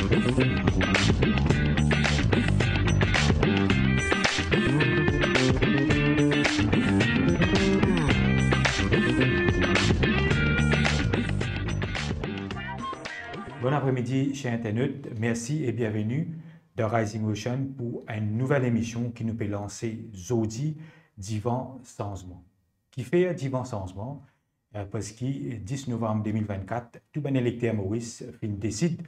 Bon après-midi, chers internautes. Merci et bienvenue dans Rising Ocean pour une nouvelle émission qui nous peut lancer Zodi Divan Changement. Qui fait Divan Changement parce que 10 novembre 2024, tout bon électeur Maurice décide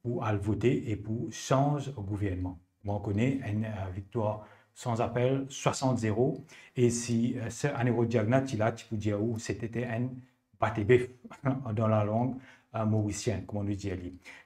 pour aller voter et pour changer le gouvernement. On connaît une victoire sans appel 60-0 et si ce anérodiagnat il a, tu peux dire où c'était un baté-bœuf dans la langue mauricien, comme on le dit.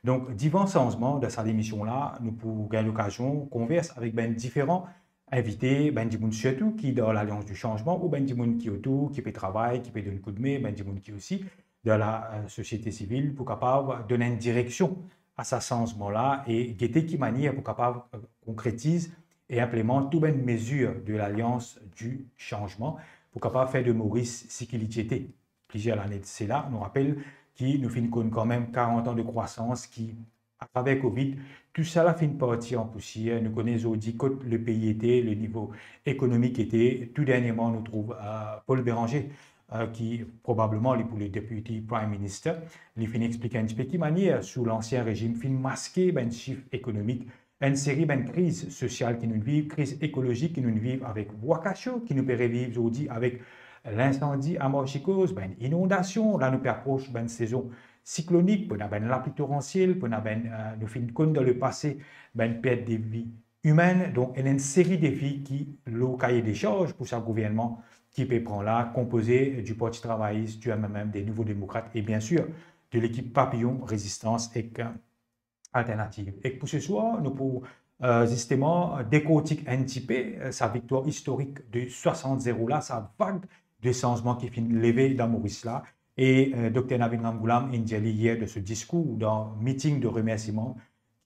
Donc, divers changements de cette émission-là, nous pouvons gagner l'occasion de converser avec différents invités, du monde surtout qui est dans l'Alliance du changement, ou du monde qui est autour, qui peut travailler, qui peut donner un coup de main, du monde qui est aussi dans la société civile pour capable donner une direction à ce changement-là et guetter qui manière pour capable concrétiser et implémenter toutes les mesures de l'Alliance du changement pour capable faire de Maurice ce qu'il était. Plusieurs années de cela, nous rappelle qui nous finit quand même 40 ans de croissance qui, à travers Covid, tout ça fin partie en poussière. Nous connaissons aujourd'hui que le pays était, le niveau économique était. Tout dernièrement, nous trouvons Paul Béranger, qui probablement pour le député Prime Minister, il finit expliquer un petit peu qui manière sous l'ancien régime fin masquer ben chiffre économique, une série de crises sociales qui nous vivent, crise écologique qui nous vivent avec Wakacho, qui nous peut revivre aujourd'hui avec l'incendie à Morchicose, inondation, là nous approche une saison cyclonique, pour la pluie torrentielle, pour nous finissons compte dans le passé, perte de vie humaine. Donc, il y a une série de défis qui, le cahier des charges pour ce gouvernement qui peut prendre là, composé du Parti travailliste, du MMM, des Nouveaux démocrates et bien sûr de l'équipe Papillon Résistance et Alternative. Et pour ce soir, nous pouvons justement décortiquer un petit peu sa victoire historique de 60-0 là, sa vague de changements qui finit levé dans Maurice là. Et Dr Navin Ramgoolam indiqué hier de ce discours dans le meeting de remerciement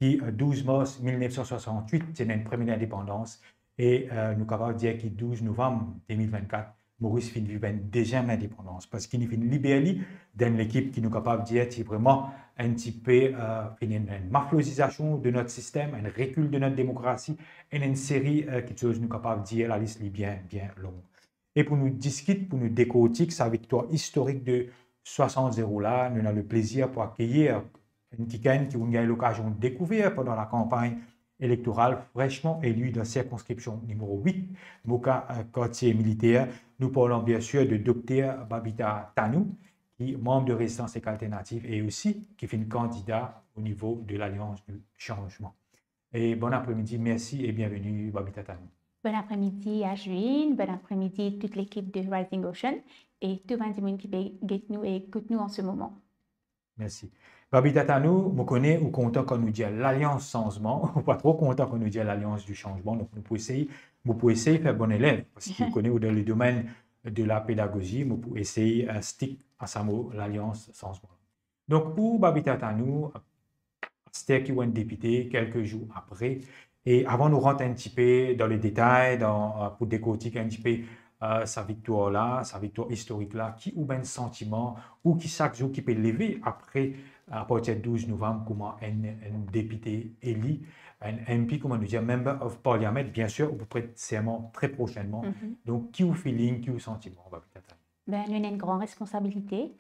qui 12 mars 1968 c'est une première indépendance et nous pouvons dire que 12 novembre 2024 Maurice finit vivre une deuxième indépendance parce qu'il finit libéré dans l'équipe qui nous capable de dire c'est vraiment un petit peu une maflosisation de notre système, un recul de notre démocratie et une série de choses nous capable de dire la liste est bien longue. Et pour nous discuter, pour nous décortiquer sa victoire historique de 60-0 là, nous avons le plaisir pour accueillir une Kikane qui a eu l'occasion de découvrir pendant la campagne électorale fraîchement élu dans la circonscription numéro 8, Moka quartier militaire. Nous parlons bien sûr de Dr Babita Tanou, qui est membre de Résistance et Alternative et aussi qui fait une candidat au niveau de l'Alliance du changement. Et bon après-midi, merci et bienvenue Babita Tanou. Bon après-midi à Juine, bon après-midi toute l'équipe de Rising Ocean et tout le monde qui nous et écoute nous en ce moment. Merci. Babita Tanou, je connais ou content quand nous dit l'Alliance changement, ou pas trop content quand nous dit l'Alliance du changement, donc nous pouvons essayer de faire bon élève, parce qu'il connaît dans le domaine de la pédagogie, nous pouvons essayer un stick à sa mot, l'Alliance changement. Donc pour Babita Tanou, c'était qui est un député quelques jours après. Et avant de nous rentrer un petit peu dans les détails, pour décortiquer un petit peu sa victoire-là, sa victoire historique-là, qui ou bien sentiment, ou qui chaque jour qui peut lever après, à partir du 12 novembre, comment un député élu, un MP, comment nous dire, Member of Parliament, bien sûr, ou peut-être serment très prochainement. Donc, qui ou feeling, qui ou sentiment, on va peut-être. Ben, nous avons une grande responsabilité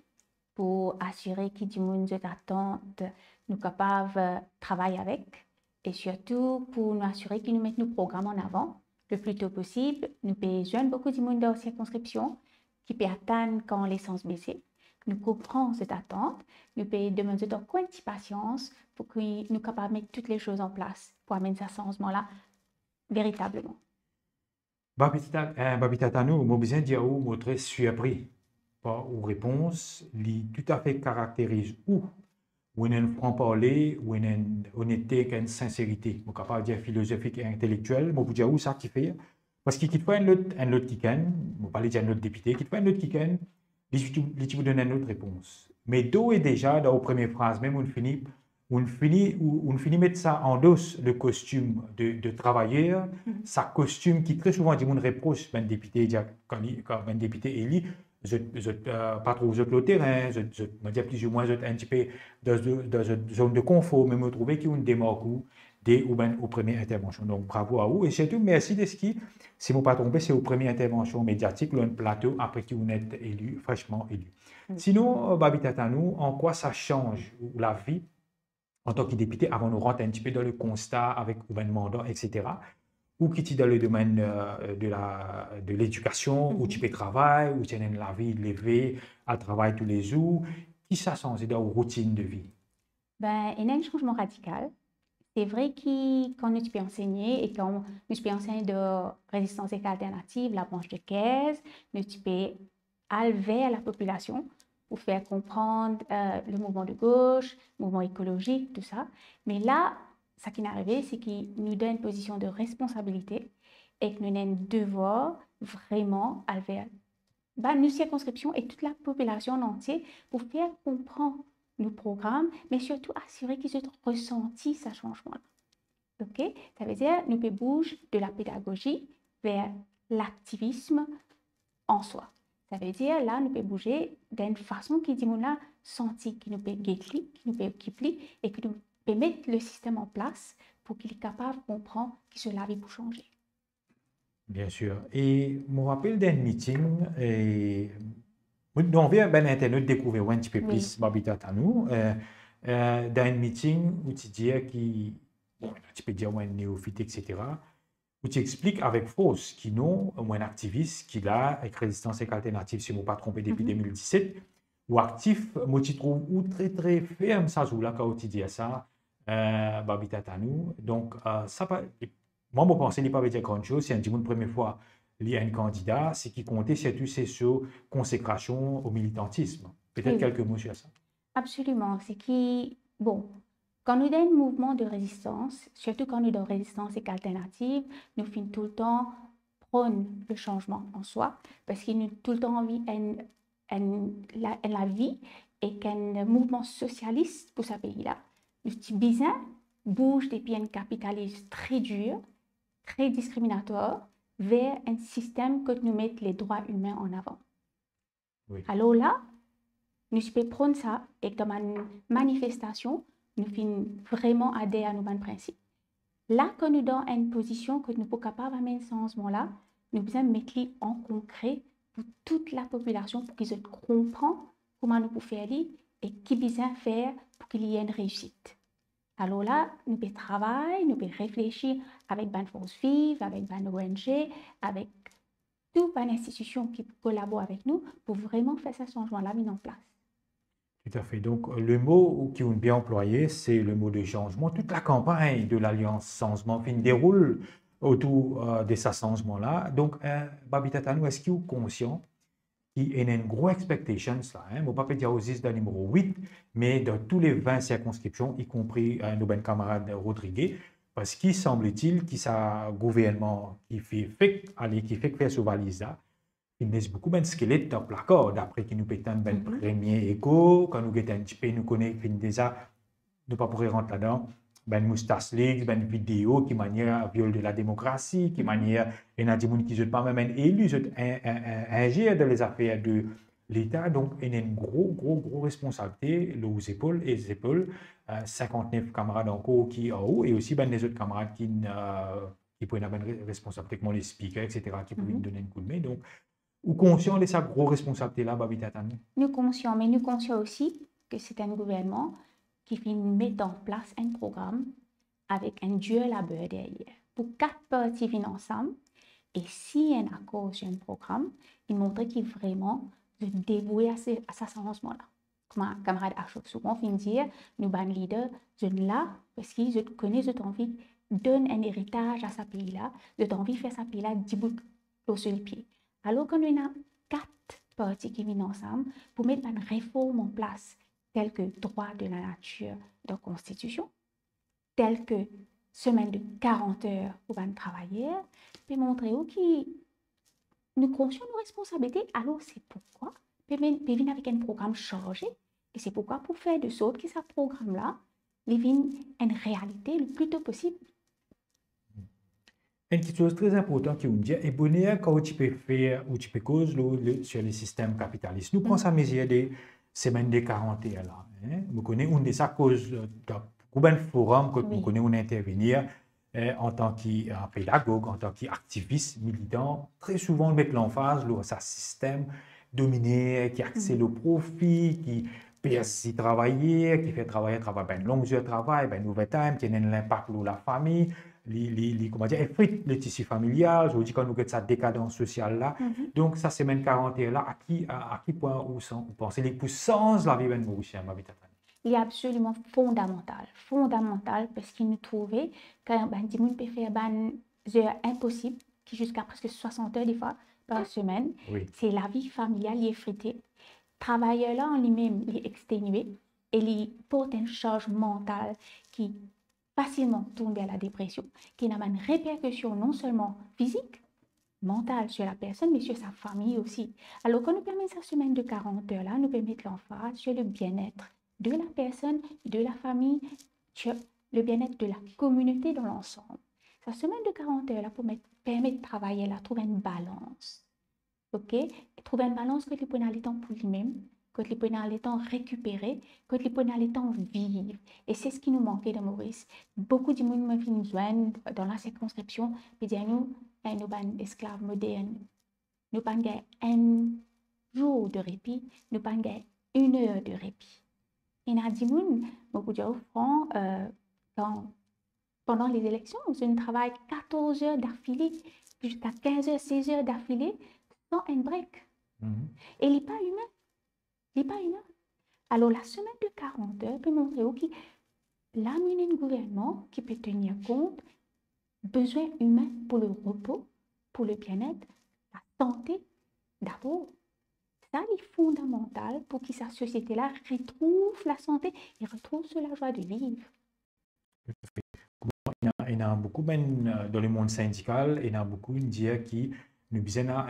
pour assurer que du monde d'attente nous capables de travailler avec. Et surtout pour nous assurer que nous mettons nos programmes en avant le plus tôt possible. Nous pouvons joindre beaucoup de monde dans la circonscription qui peut atteindre quand l'essence baisse. Nous comprenons cette attente. Nous pouvons demander donc une petite patience pour que nous soyons capables de mettre toutes les choses en place pour amener ce changement-là véritablement. Babita Tanou, je besoin de dire où je suis très surpris par une réponse qui tout à fait caractérise où il y a un franc-parler, où il y a une honnêteté, une sincérité. Je suis capable de dire philosophique et intellectuel, je peux dire où ça qui fait. Parce qu'il faut un autre qui can, je ne parler d'un autre député, qui fait un autre qui can, il vous donne une autre réponse. Mais d'où est déjà, dans la première phrase, même on finit mettre ça en dos le costume de travailleur, sa costume qui très souvent dit mon reproche, ben député, quand un député élu, pas trop le terrain, me dire plus ou moins un petit peu dans une zone de confort, mais me trouver qu'il y a une démarque dès aux premières interventions. Donc, bravo à vous. Et surtout, merci de ce qui, si vous ne pas trompé, c'est aux premières interventions médiatiques, le plateau, après que vous êtes élu, fraîchement élu. Sinon, Babi Tatanou, en quoi ça change la vie en tant que député avant de rentrer un petit peu dans le constat avec le mandat, etc. Ou qui est dans le domaine de l'éducation, où tu peux travailler, où tu as la vie levée, à travailler tous les jours, qui ça change dans la routine de vie? Ben, il y a un changement radical. C'est vrai que quand nous peux enseigner et quand nous peux enseigner de résistance alternative, la branche de caisse, nous peux élever à la population pour faire comprendre le mouvement de gauche, le mouvement écologique, tout ça. Mais là, ce qui est arrivé, c'est qu'il nous donne une position de responsabilité et que nous avons un devoir vraiment élever nos circonscriptions et toute la population entière pour faire comprendre nos programmes, mais surtout assurer qu'ils aient ressenti ce changement-là. OK? Ça veut dire nous pouvons bouger de la pédagogie vers l'activisme en soi. Ça veut dire là, nous pouvons bouger d'une façon qui dit là, senti, qui nous peut guider, qui nous peut équiper et qui nous peut mettre le système en place pour qu'il soit capable de comprendre qu'il se lave pour changer. Bien sûr. Et je me rappelle d'un meeting, et on vient ben Internet découvrir un petit peu plus Babitat à nous, dans un meeting où tu dis bon, tu peux dire un néophyte, etc., où tu expliques avec force qu'il y a un activiste qui a avec Résistance Alternative, si je ne me pas trompé, depuis 2017, ou actif, moi tu trouves ou très très ferme ça joue là quand tu dis ça, Babitat à nous. Donc, ça pas. Moi, je pense qu'il n'est pas dire grand chose. C'est une première fois il y a un candidat, c'est qui comptait surtout c'est sur consécration au militantisme. Peut-être quelques mots sur ça. Absolument. C'est qui, bon, quand nous avons un mouvement de résistance, surtout quand nous avons résistance et alternative, nous finissons tout le temps prône le changement en soi, parce qu'il nous a tout le temps envie la vie et qu'un mouvement socialiste pour ce pays-là. Le petit bizarre bouge depuis un capitalisme très dur, très discriminatoire, vers un système que nous met les droits humains en avant. Oui. Alors là, nous pouvons prendre ça et comme une manifestation, nous finissons vraiment adhérer à nos principes. Là, quand nous donnons une position que nous sommes capables d'amener ce changement-là, nous devons mettre en concret pour toute la population pour qu'ils comprennent comment nous pouvons faire et qui besoin faire pour qu'il y ait une réussite. Alors là, nous pouvons travailler, nous pouvons réfléchir avec Ban Force Vive, avec Ban ONG, avec toute une institution qui collabore avec nous pour vraiment faire ce changement-là mis en place. Tout à fait. Donc, le mot qui est bien employé, c'est le mot de changement. Toute la campagne de l'Alliance Changement déroule autour de ce changement-là. Donc, Babi Tatanou, est-ce qu'il est conscient qu'il y a une grosse expectation, ça, hein? Je ne vais pas dire aux dans le numéro 8, mais dans tous les 20 circonscriptions, y compris nos bons camarades Rodriguez, parce qu'il semble-t-il qu'il y a un gouvernement qui fait faire ce valise-là. Il y a beaucoup de squelettes dans le placard, d'après qui nous pétons ben premier écho, quand nous guettons un petit peu, nous connaissons déjà, nous pas pourrir rentrer là-dedans, ben moustache leaks, ben vidéo qui manière viol de la démocratie, qui manière, il y a des gens qui ne sont pas même élus, ingénieurs dans les affaires de l'État, donc il y a une grosse responsabilité, aux épaules et les épaules, 59 camarades encore qui en haut, et aussi ben les autres camarades qui prennent la bonne responsabilité, comme les speakers, etc., qui peuvent nous donner un coup de main. Donc, ou conscient de sa grosse responsabilité-là, Babi Tatanou? Nous conscients, mais nous conscients aussi que c'est un gouvernement qui met en place un programme avec un dur labeur derrière. Pour 4 parties viennent ensemble, et s'il y a un accord sur un programme, il montre qu'il est vraiment dévoué à ce changement-là. Comme un camarade Achok souvent vient dire, nous, ban leaders, sont là parce qu'ils connaissent, ils ont envie de donner un héritage à ce pays-là, ils ont envie de faire ce pays-là du bout sur les pieds. Alors qu'on a 4 parties qui viennent ensemble pour mettre une réforme en place, telle que droit de la nature de la Constitution, telle que semaine de 40 heures pour un travailleur, puis montrer que nous conscients de nos responsabilités. Alors c'est pourquoi puis venir avec un programme chargé, et c'est pourquoi pour faire de sorte que ce programme-là devienne une réalité le plus tôt possible. Une chose très importante qui on dit, et bonheur quand tu peux faire ou tu peux causer sur les systèmes capitalistes. Nous prenons ça mesure des semaines de 41 là. Nous connaissons une de ça cause de beaucoup de forums que nous Oui. connaissons intervenir en tant que pédagogue, en tant qu'activiste militant. Très souvent, on met l'emphase sur ce système dominé qui accède au profit, qui permet travailler, qui fait travailler ben, longues heures de travail, ben, overtime, qui a un impact sur la famille comment dire, effrite le tissu familial, je dis quand nous avons cette décadence sociale là. Donc, ça, semaine 41 là, à qui point vous pensez les puissances de la vie de Mauricien, ma vie Il est absolument fondamental parce qu'il nous trouvait que ben, des gens peuvent faire des heures impossibles, qui jusqu'à presque 60 heures des fois par semaine. Oui. C'est la vie familiale, il est effritée. Travailleur là en lui-même, il est exténué et il porte une charge mentale qui facilement tourne vers la dépression, qui a une répercussion non seulement physique, mentale sur la personne, mais sur sa famille aussi. Alors, quand nous permettons cette semaine de 40 heures là, nous permettons l'emphase sur le bien-être de la personne, de la famille, sur le bien-être de la communauté dans l'ensemble. Cette semaine de 40 heures là pour permettre de travailler là, trouver une balance. OK? Trouver une balance que les points aller temps pour lui-même, que les points aller temps récupérer, que les points aller temps vivre. Et c'est ce qui nous manquait de Maurice. Beaucoup de monde me viennent joindre dans la circonscription et dire nous sommes esclaves modernes. Nous pas un jour de répit, nous pas une heure de répit. Et nous disons, beaucoup de francs, pendant les élections, on travaille 14 heures d'affilée, jusqu'à 15 heures, 16 heures d'affilée, sans un break. Et il n'est pas humain. Il n'est pas humain. Alors, la semaine de 40 heures peut montrer que là, il y a un gouvernement qui peut tenir compte besoins humains pour le repos, pour le bien-être, la santé d'abord. Ça est fondamental pour que cette société-là retrouve la santé et retrouve la joie de vivre. Il y a beaucoup dans le monde syndical, il y a beaucoup de dire qui nous besoin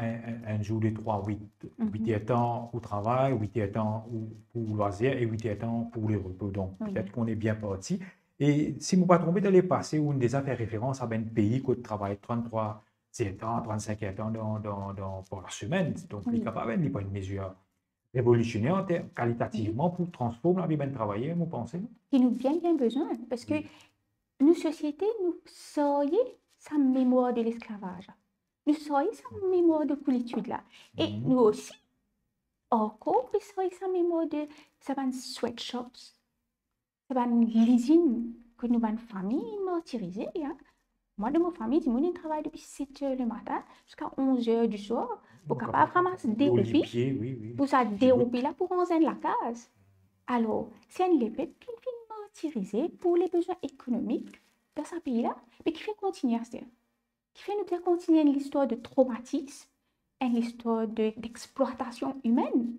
un jour de 3-8. 8 heures temps au travail, 8 heures temps pour loisir et 8 heures temps pour le repos. Donc, peut-être qu'on est bien parti. Et si je ne me pas trompé, dans le passé, on a déjà fait référence à un pays qui travaille 33 heures, 35 heures pour la semaine. Donc, il est capable de prendre une mesure révolutionnaire qualitativement pour transformer la vie de travailler, vous pensez? Qui nous bien besoin, parce que nos sociétés, nous soyons sa mémoire de l'esclavage. Nous soyons sa mémoire de coulitude là. Et nous aussi, encore, nous soyons sa mémoire de ça sweatshops, ça l'usine que nous avons famille martyrisée. Hein. Moi, de ma famille, je travaille depuis 7 heures le matin jusqu'à 11 heures du soir pour capable ramasser des roupies. Pour ça, des roupies là pour rendre la case. Alors, c'est un épée qui est martyrisée pour les besoins économiques dans ce pays-là, mais qui fait continuer à se dire, qui fait nous faire continuer l'histoire de traumatisme, une histoire d'exploitation humaine.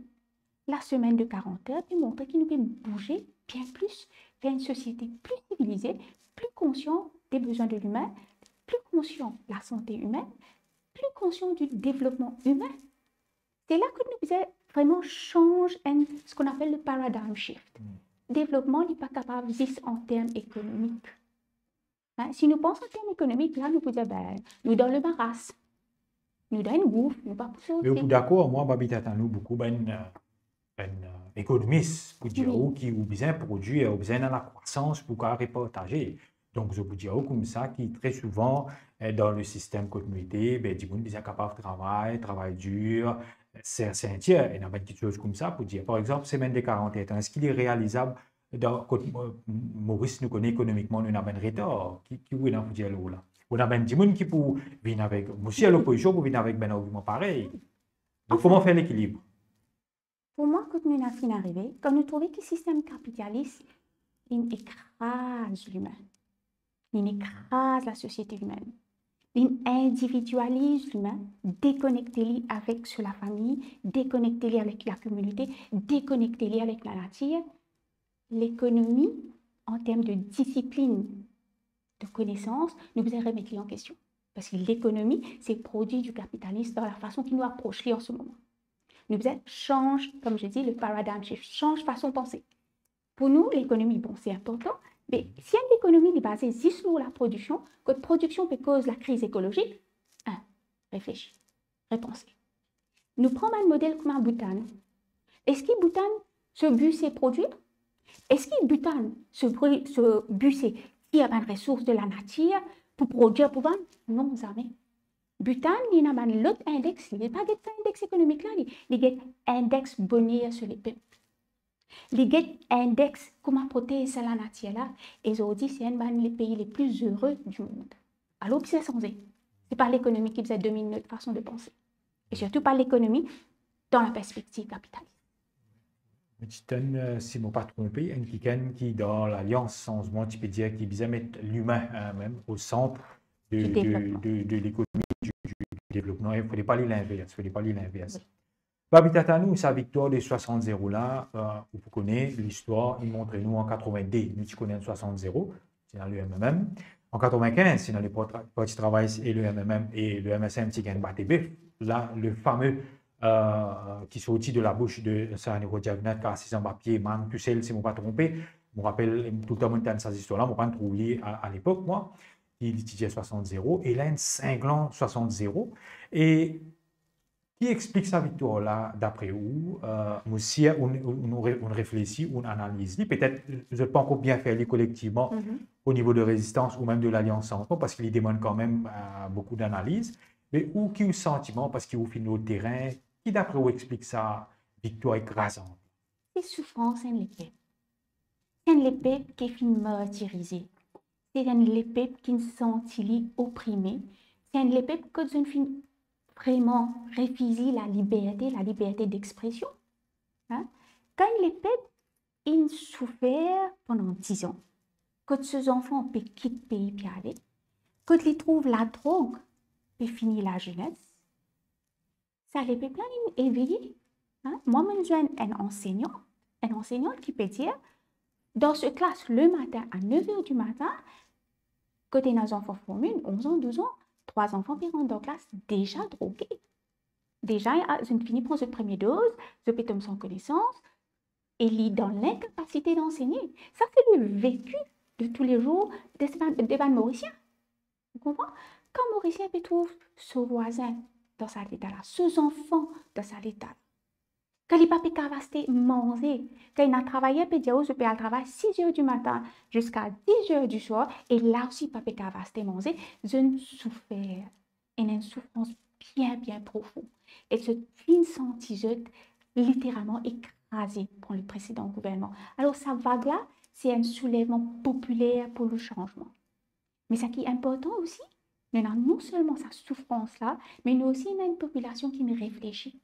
La semaine de 40 heures peut montrer qu'il nous peut bouger bien plus vers une société plus civilisée, plus consciente des besoins de l'humain, plus conscient de la santé humaine, plus conscient du développement humain. C'est là que nous devons vraiment changer ce qu'on appelle le paradigm shift. Développement n'est pas capable d'exister en termes économiques. Hein? Si nous pensons en termes économiques, là, nous pouvons dire, nous dans le maras, nous dans une gouffre, nous pas pour sortir. Mais d'accord, moi, je nous beaucoup économiste pour dire qui ont besoin de produire, ont besoin de la croissance pour repartager. Donc, je vous dis comme ça, qui très souvent, dans le système communauté, du monde est capable de travail dur, c'est entier. Il y a quelque chose comme ça pour dire, par exemple, semaine de 41 ans, est-ce qu'il est réalisable dans Maurice nous connaît économiquement, nous avons un retard qui est dans le là. On a même des gens qui peuvent venir avec, aussi à l'opposition, pour venir avec un argument pareil. Donc, comment faire l'équilibre? Pour moi, quand nous sommes arrivés, quand nous trouvons que le système capitaliste, il écrase l'humain. Il écrase la société humaine. Il individualise l'humain, déconnecté avec sur la famille, déconnecté avec la communauté, déconnecté avec la nature. L'économie, en termes de discipline, de connaissance, nous devons remettre en question. Parce que l'économie, c'est le produit du capitalisme dans la façon qu'il nous approche en ce moment. Nous devons changer, comme je dis, le paradigm shift, change façon de penser. Pour nous, l'économie, bon, c'est important, Mais si une économie est basée sur la production, que la production peut cause la crise écologique, réfléchis, repensez. Nous prenons un modèle comme un Bhoutan. Est-ce que Bhoutan, ce but, c'est produire? Est-ce que Bhoutan, ce but, c'est qu'il y a une ressource de la nature pour produire, pour vendre? Non, jamais. Bhoutan, il y a un autre index, il n'y a pas d'index économique là, il y a un index bonheur sur les peuples. Il y a un index comment protéger la nature là, et aujourd'hui, c'est un des pays les plus heureux du monde. Alors, c'est sans c'est pas l'économie qui domine notre façon de penser. Et surtout pas l'économie dans la perspective capitaliste. Si je ne me pas trompé, un qui dans l'Alliance changement, tu peux dire qu'il visait mettre l'humain même au centre de l'économie, du développement. Il ne fallait pas lui l'inverse. Il ne fallait pas lui l'inverse. Babitatanu, sa victoire des 60-0 là, vous connaissez l'histoire, il montre nous en 82, nous connaissons 60-0, c'est dans le MMM. En 95, c'est dans les partis travail et le MMM et le MSM qui gagne BATB. Là, le fameux qui sortit de la bouche de Sahanero Diagnat, car c'est un papier, man, tu sais, si je ne me pas trompé, je me rappelle tout le temps de cette histoire-là, je ne me pas trouvé à l'époque, moi, il disait 60-0, et là, un cinglant 60-0, et qui explique sa victoire-là, d'après vous? Si on réfléchit, on analyse, peut-être, vous n'avez pas encore bien fait collectivement au niveau de résistance ou même de l'Alliance ensemble, parce qu'il demande quand même beaucoup d'analyse. Mais où qui est le sentiment, parce qu'il finit au terrain, qui d'après vous explique sa victoire écrasante? C'est souffrance, c'est l'épée. C'est l'épée qui finit martyrisée. C'est l'épée qui se sent opprimée. C'est l'épée que je finis vraiment refuser la liberté d'expression. Hein? Quand l'épée il souffert pendant 10 ans, quand ses enfants peuvent quitter le pays puis aller, quand ils trouvent la drogue puis finir la jeunesse, ça les peut plein éveiller. Hein? Moi, je suis un enseignant qui peut dire, dans ce classe, le matin, à 9h du matin, côté nos enfants formés, 11 ans, 12 ans, 3 enfants qui rentrent dans la classe déjà drogués. Déjà, je finis par cette première dose, je peux tomber sans connaissance, et il est dans l'incapacité d'enseigner. Ça, c'est le vécu de tous les jours des Mauriciens. Vous comprenez? Quand Mauricien peut trouver son voisin dans sa état-là, ses enfants dans sa état-là, quand il n'a pas pu manger, quand il a travaillé, il peut dire, je peux aller travailler 6h du matin jusqu'à 10h du soir, et là aussi, il n'a pas pu manger, je ne souffre, une souffrance bien, bien profonde. Et ce film senti littéralement écrasé par le précédent gouvernement. Alors, sa vague-là, c'est un soulèvement populaire pour le changement. Mais ce qui est important aussi, nous avons non seulement sa souffrance-là, mais nous aussi une population qui ne réfléchit.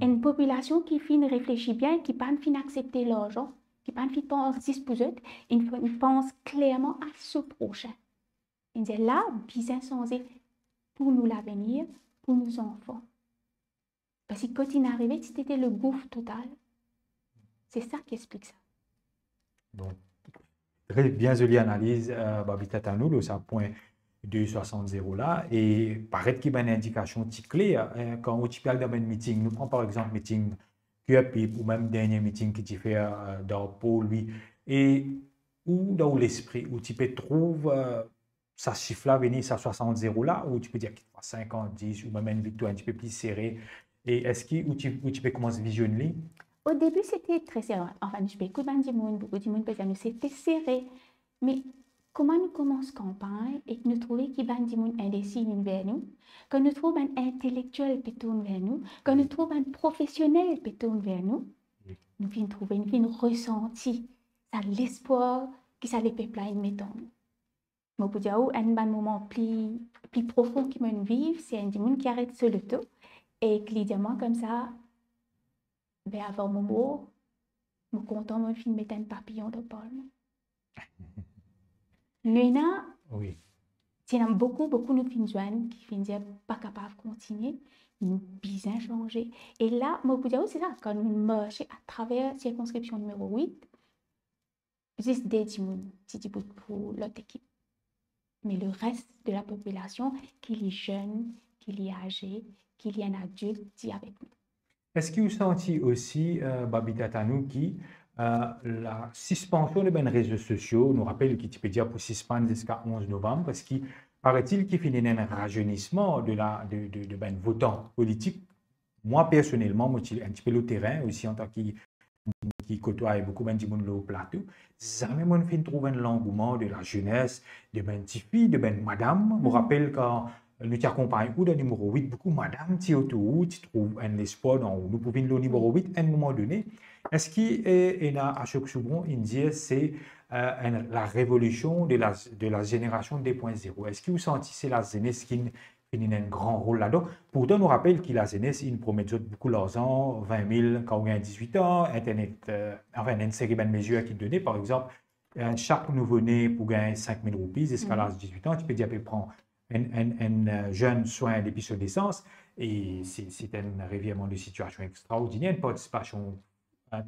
Une population qui ne réfléchit bien, qui ne pas accepter l'argent, qui ne pense pour eux, ils pensent clairement à ce prochain. Ils disent là, bien sensé pour nous l'avenir, pour nos enfants. Parce que quand il est arrivé, c'était le gouffre total. C'est ça qui explique ça. Donc, très bien jolie analyse, Babitatanou, le point de 60 là, et paraît qu'il y a une indication claire quand on parle d'un meeting. Nous prenons par exemple meeting QAP ou même dernier meeting qui fait dans Pôle, lui, et où dans l'esprit, où tu peux trouver ça chiffre là, venir ça 60 là, ou tu peux dire 50, 10, ou même une victoire un petit peu plus serrée. Et est-ce où tu peux commencer à visionner? Au début, c'était très serré. Enfin, je peux écouter beaucoup de monde peut dire, c'était serré. Mais comment nous commençons campagne et que nous trouvons qu'il y a des gens indécis vers nous, que nous trouvons un intellectuel qui tourne vers nous, que nous trouvons un professionnel qui tourne vers nous, nous venons trouver, nous venons ressentir l'espoir que ça les peuple met en nous. Mais pour dire un moment plus profond qui me vivre, c'est un monde qui arrête sur le tout et qui dit moi comme ça, ben avant mon mot, je suis content de me mettre un papillon dans le parlement. Nous, oui. Il y a beaucoup de jeunes qui finissent pas capables de continuer, nous bien changer. Et là, moi, c'est ça, quand nous marchons à travers la circonscription numéro 8, juste des petits pour l'autre équipe. Mais le reste de la population, qu'il est jeune, qu'il est âgé, qu'il y ait un adulte, dit avec nous. Est-ce que vous sentez aussi, Babitatanou, qui la suspension des réseaux sociaux nous rappelle qu'il peut dire pour suspendre jusqu'à 11 novembre parce qu'il paraît-il qu'il finit un rajeunissement de votants politiques. Moi, personnellement, moi, je suis un petit peu le terrain aussi en tant qui côtoie beaucoup de monde au plateau. Jamais moi, je trouve un engouement de la jeunesse, de ben petites filles, de ben madame. Je me rappelle quand nous t'accompagnons ou dans le numéro 8, beaucoup madame, tu trouves un espoir dans nous pouvons le numéro 8 à un moment donné. Est-ce qu'il est à chaque seconde, il dit c'est la révolution de la génération 2.0. Est-ce que vous sentez c'est la jeunesse qui a un grand rôle là-dedans? Pourtant, nous rappelle que la jeunesse, il promet beaucoup l'argent, 20 000 quand on a 18 ans, Internet, enfin, une série de mesures qui donnait, par exemple, chaque nouveau-né pour gagner 5 000 roupies jusqu'à l'âge de 18 ans, tu peux dire qu'il prend un jeune soin depuis sa naissance et c'est un revirement de situation extraordinaire, une participation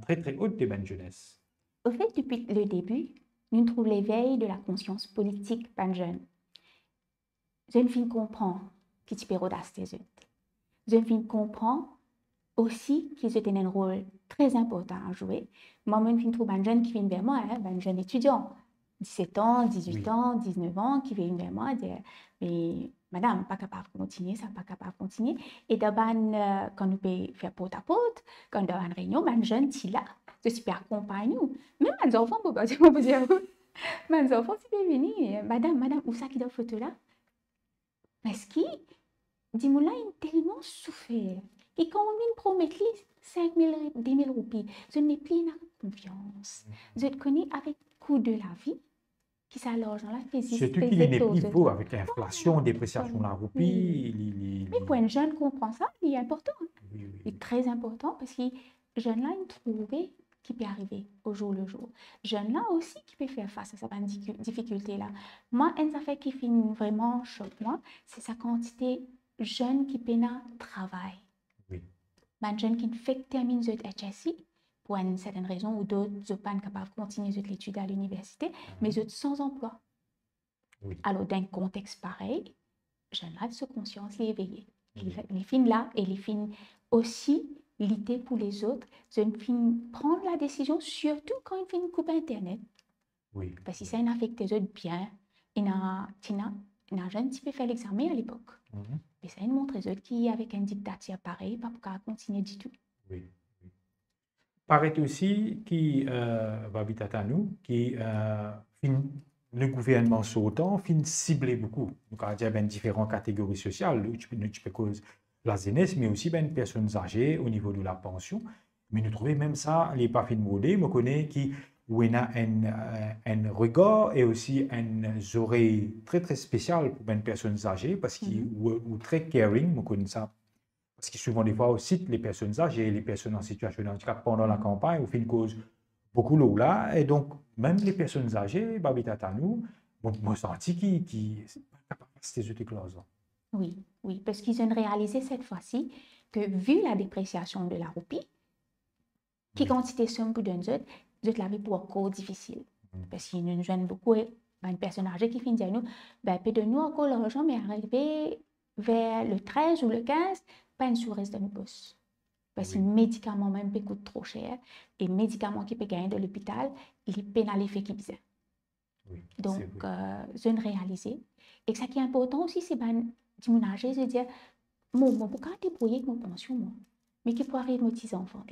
très très haute des bonnes jeunesse. Au fait, depuis le début, nous trouvons l'éveil de la conscience politique pan jeune. Jeune fille comprend qui tu peux rodasser tes autres. Jeune fille comprend aussi qu'ils ont un rôle très important à jouer. Moi, je trouve un jeune qui vient vers moi, un jeune étudiant, 17 ans, 18 ans, 19 ans, qui vient vers moi et dire mais madame, pas capable de continuer, ça pas capable de continuer. Et d'abord, quand nous pouvons faire porte à porte, quand dans une réunion, un jeune qui là, je suis accompagné nous. Même mes enfants, pour pas dire, mes enfants, si vous venir, madame, où ça qui dans la photo là? Parce que, dis-moi là, il a tellement souffert. Et quand on vient promettre 5 000, 10 000 roupies, je n'ai plus confiance. Je te connais avec le coût de la vie, qui s'allonge dans la physique. Surtout qu'il n'est plus beau avec l'inflation, dépréciation de la roupie. Mais pour un jeune comprend ça, il est important. Oui. Il est très important parce que jeune là, il trouve qui peut arriver au jour le jour. Jeune là aussi qui peut faire face à cette difficulté-là. Moi, une affaire qui finit vraiment choque moi, c'est sa quantité jeune qui peut travail. Oui. Un jeune qui fait terminer son HSI pour une certaine raison ou d'autres ne sont pas capables de continuer l'étude à l'université, mais ils sont sans emploi. Oui. Alors, dans un contexte pareil, jeune là, de conscience, il est éveillé. Il finit là et il finit aussi l'idée pour les autres, je finis prendre la décision, surtout quand il finit couper Internet. Oui. Parce que ça affecte les autres bien. Il y a un jeune qui peut faire l'examen à l'époque. Mais ça montre les autres qui, avec un dictateur pareil, pas pour continuer du tout. Oui. Paraît aussi qui habite à nous, qui le gouvernement sautant fin cibler beaucoup. Donc, il y a différentes catégories sociales. Tu peux cause la jeunesse, mais aussi les personnes âgées au niveau de la pension. Mais nous trouvons même ça, les pas fin modés, me connaît qui où il y a un regard et aussi un oreille très très spécial pour les personnes âgées parce qu'ils ou très caring, me connaît ça. Parce que souvent, des fois, aussi, les personnes âgées, les personnes en situation de handicap pendant la campagne, au fin de cause, beaucoup l'eau là. Et donc, même les personnes âgées, habitent à nous, moi, senti qui c'était juste éclose. Oui, parce qu'ils ont réalisé cette fois-ci que, vu la dépréciation de la roupie, qui quantité somme pour d'un autre, d'autres l'avaient pour encore difficile. Parce qu'ils nous joignent beaucoup, une personne âgée qui finit à nous, peut de nous encore l'argent, mais arrivé vers le 13 ou le 15, pas une souris de nos poches. Parce que les médicaments même coûtent trop cher. Et les médicaments qui peuvent gagner de l'hôpital, ils pénalisent qui besoin. Donc, je ne réalisé. Et ce qui est important aussi, c'est de mon âge, de dire, pourquoi débrouiller avec mon pension, moi? Mais qui peut arriver aux petits enfants.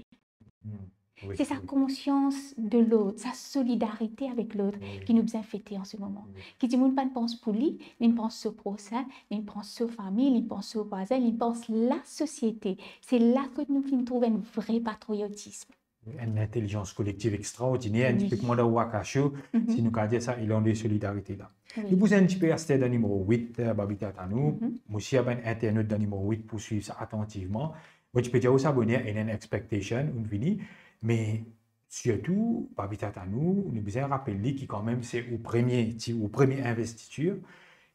C'est sa conscience de l'autre, sa solidarité avec l'autre qui nous a fêté en ce moment. Qui dit, ne pense pas pour lui, il pense au prochain, il pense aux familles, il pense aux voisins, il pense la société. C'est là que nous trouvons un vrai patriotisme. Une intelligence collective extraordinaire, un petit peu comme dans Wakasho, si nous disons ça, il y a une solidarité là. Nous vous un petit peu à stade numéro 8, Babitat à nous. Moi aussi, il y a un internet dans numéro 8 pour suivre ça attentivement. Moi, tu peux dire aux abonnés, il y a une expectation, une fini. Mais surtout, Babitat à nous besoin rappeler que quand même, c'est au premier investiture,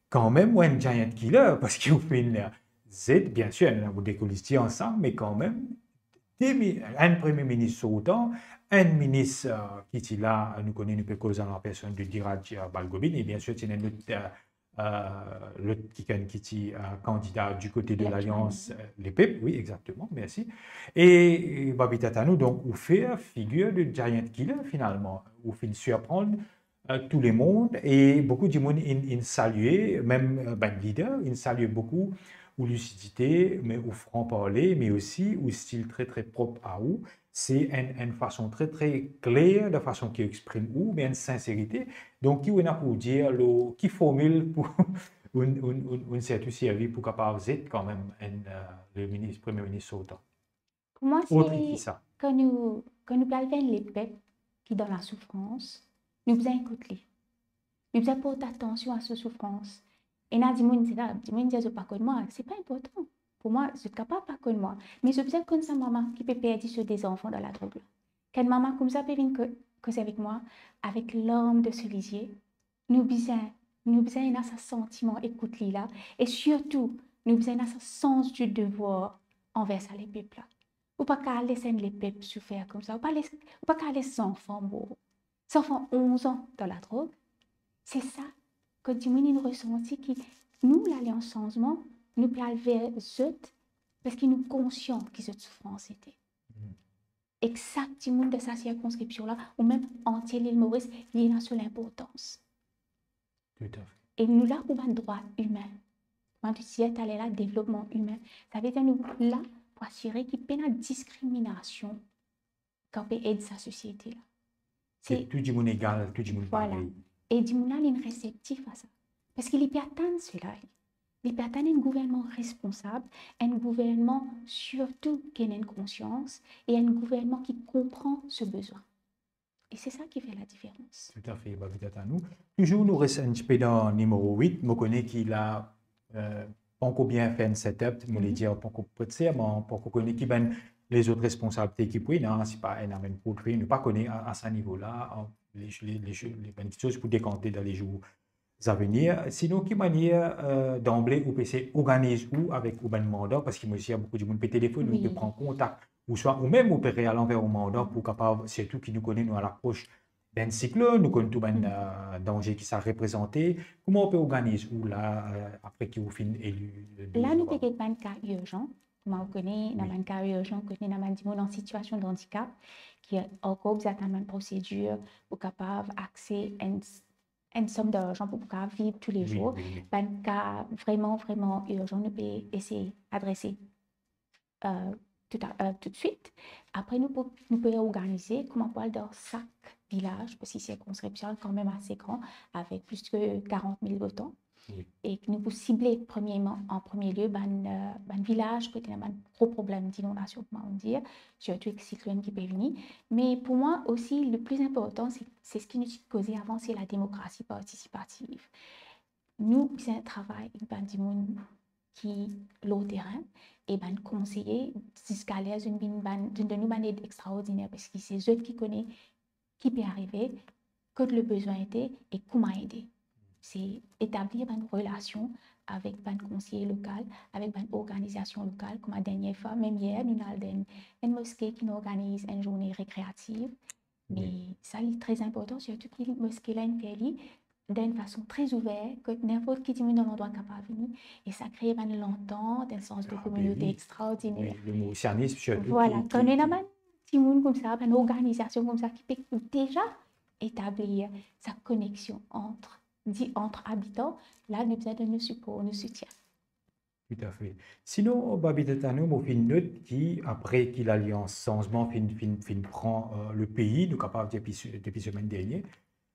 quand même, un giant killer, parce qu'il fait une Z, bien sûr, on a des ensemble, mais quand même, un premier ministre sautant, un ministre qui est là, nous connaissons une peu cause en la personne de Diraj Balgobin, et bien sûr, c'est notre le Kikan Kitty, candidat du côté de Election l'Alliance, Alliance. les PEP, oui, exactement, merci. Et Babi Tatanou, donc, ou fait figure de giant killer finalement, ou fait surprendre tout le monde, et beaucoup de monde in salué, même ben, leader, il saluait beaucoup ou lucidité, mais au franc-parler, mais aussi au style très très propre à vous. C'est une façon très très claire, de façon qui exprime ou, mais une sincérité. Donc, qui on a pour dire, qui formule pour une certaine série pour capable d'être quand même le ministre, premier ministre sortant. Pour moi, Autre qui c'est ça. quand nous parlons les peuples qui dans la souffrance, nous devons écouter. Nous devons porter attention à cette souffrance. Et là, dis-moi, dis pas que moi, c'est pas important. Pour moi, je suis capable pas que moi. Mais je besoin comme ça, maman, qui peut perdre sur des enfants dans la drogue. Quand maman comme ça peut venir que c'est avec moi, avec l'homme de ce lisier, nous besoin de ce sentiment, écoute-lui là. Et surtout, nous besoin de ce sens du devoir envers ça, les peuples là. Ou pas qu'à laisser les peuples souffrir comme ça. Ou pas qu'à laisser enfants, bon. Ces enfants 11 ans dans la drogue. C'est ça que nous ressenti qui nous l'alliance changement nous parle vers eux parce qu'ils nous conscients que cette souffrance était exactement de sa circonscription là ou même entier l'île Maurice il y a sur l'importance Tout à fait. et nous là pour un droit humain quand tu sais aller là développement humain ça veut dire nous là pour assurer qu'il n'y ait pas de discrimination quand on aide sa société là C'est tout le monde égal, tout le monde voilà pareil. et du monde est réceptif à ça parce qu'il peut atteindre cela. Il peut atteindre un gouvernement responsable, un gouvernement surtout qui a une conscience et un gouvernement qui comprend ce besoin. Et c'est ça qui fait la différence. Tout à fait, Babi Tatanou. Toujours nous restons un petit peu dans le numéro 8. Je connais qu'il a pas encore bien fait un setup, je voulais dire pas encore peut mais pas encore connaît qui ben les autres responsabilités qui prennent. Non, c'est pas un même pour ne pas connaître à ce niveau-là les choses pour décanter dans les jours à venir. Sinon, qui manière d'emblée ou PC organise ou avec ou ben mandat parce qu'il y a beaucoup de monde par téléphone Oui. ou peut prendre contact ou soit ou même opérer à l'envers au mandat pour capable surtout qui nous connaît nous à l'approche d'un cyclone, nous connaissons tout un danger qui s'est représenté. Comment on peut organiser ou là après qu'il vous finit élu là nous avons un cas urgent. Moi, je connais Oui. un cas urgent, je connais un monde en situation de handicap qui a encore besoin d'une procédure pour capable accéder à une somme d'argent pour pouvoir vivre tous les Oui, jours. oui, oui. Un cas vraiment, vraiment urgent, nous pouvons essayer d'adresser tout de suite. Après, nous pouvons organiser, comme on parle dans chaque village, parce que c'est circonscription quand même assez grand, avec plus de 40 000 votants. Oui. Et que nous pouvons cibler en premier lieu un village qui a un gros problème d'inondation, comment dire, surtout avec le cyclone qui peut venir. Mais pour moi aussi, le plus important, c'est ce qui nous a causé avant, c'est la démocratie participative. Nous, c'est un travail avec des gens qui l'au terrain et ben conseiller jusqu'à l'aise d'une de nous aide extraordinaire parce que c'est eux qui connaissent qui peut arriver, que le besoin était et comment aider. C'est établir une relation avec un conseiller local, avec une organisation locale, comme la dernière fois, même hier, nous avons une mosquée qui nous organise une journée récréative. Mais ça, c'est très important, surtout que la mosquée là, d'une façon très ouverte, que n'importe qui dit dans l'endroit capable de venir. Et ça crée une entente, un sens de communauté extraordinaire. Oui, le moussanisme, surtout. Voilà, quand on a un petit monde comme ça, une organisation comme ça qui peut déjà établir sa connexion entre habitants, là, nous avons besoin de nos supports, nos soutiens. Tout à fait. Sinon, Babi Tatanou, moi, une note qui, après qu'il l'Alliance Changement prend le pays, nous capable depuis semaine dernière.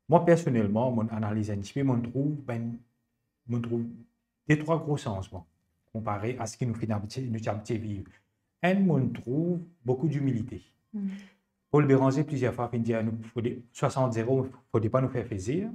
Moi, personnellement, mon analyse un petit peu, je trouve des trois gros changements comparé à ce qui nous fait nous vivre. Un, je trouve beaucoup d'humilité. Paul Béranger, plusieurs fois, il dit à nous, 60-0, il ne faut pas nous faire plaisir.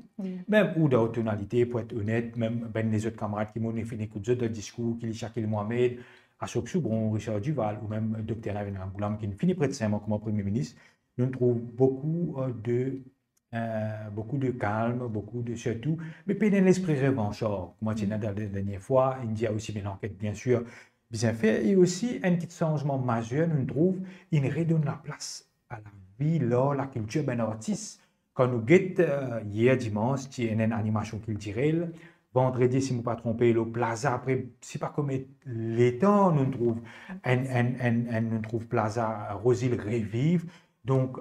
Même ou dans tonalité, pour être honnête, même ben, les autres camarades qui m'ont fait des coups de discours, qui Shakil Mohamed, Ashok Soubron, Richard Duval, ou même Dr. Navin Amboulam, qui finit près de 5 mois comme Premier ministre, nous trouvons beaucoup de calme, beaucoup de surtout, mais pas dans l'esprit revanchard. Comme je disais la dernière fois, il y a aussi une enquête, bien sûr, bien faite, et aussi un petit changement majeur, nous trouvons, il redonne la place à la vie, l'art, la culture d'un artiste. Quand nous guettons hier dimanche, il y a une animation culturelle, vendredi, si je ne me pas trompé, le plaza, après, c'est pas comme les temps, nous trouvons nous trouve plaza Rosil revive. Donc,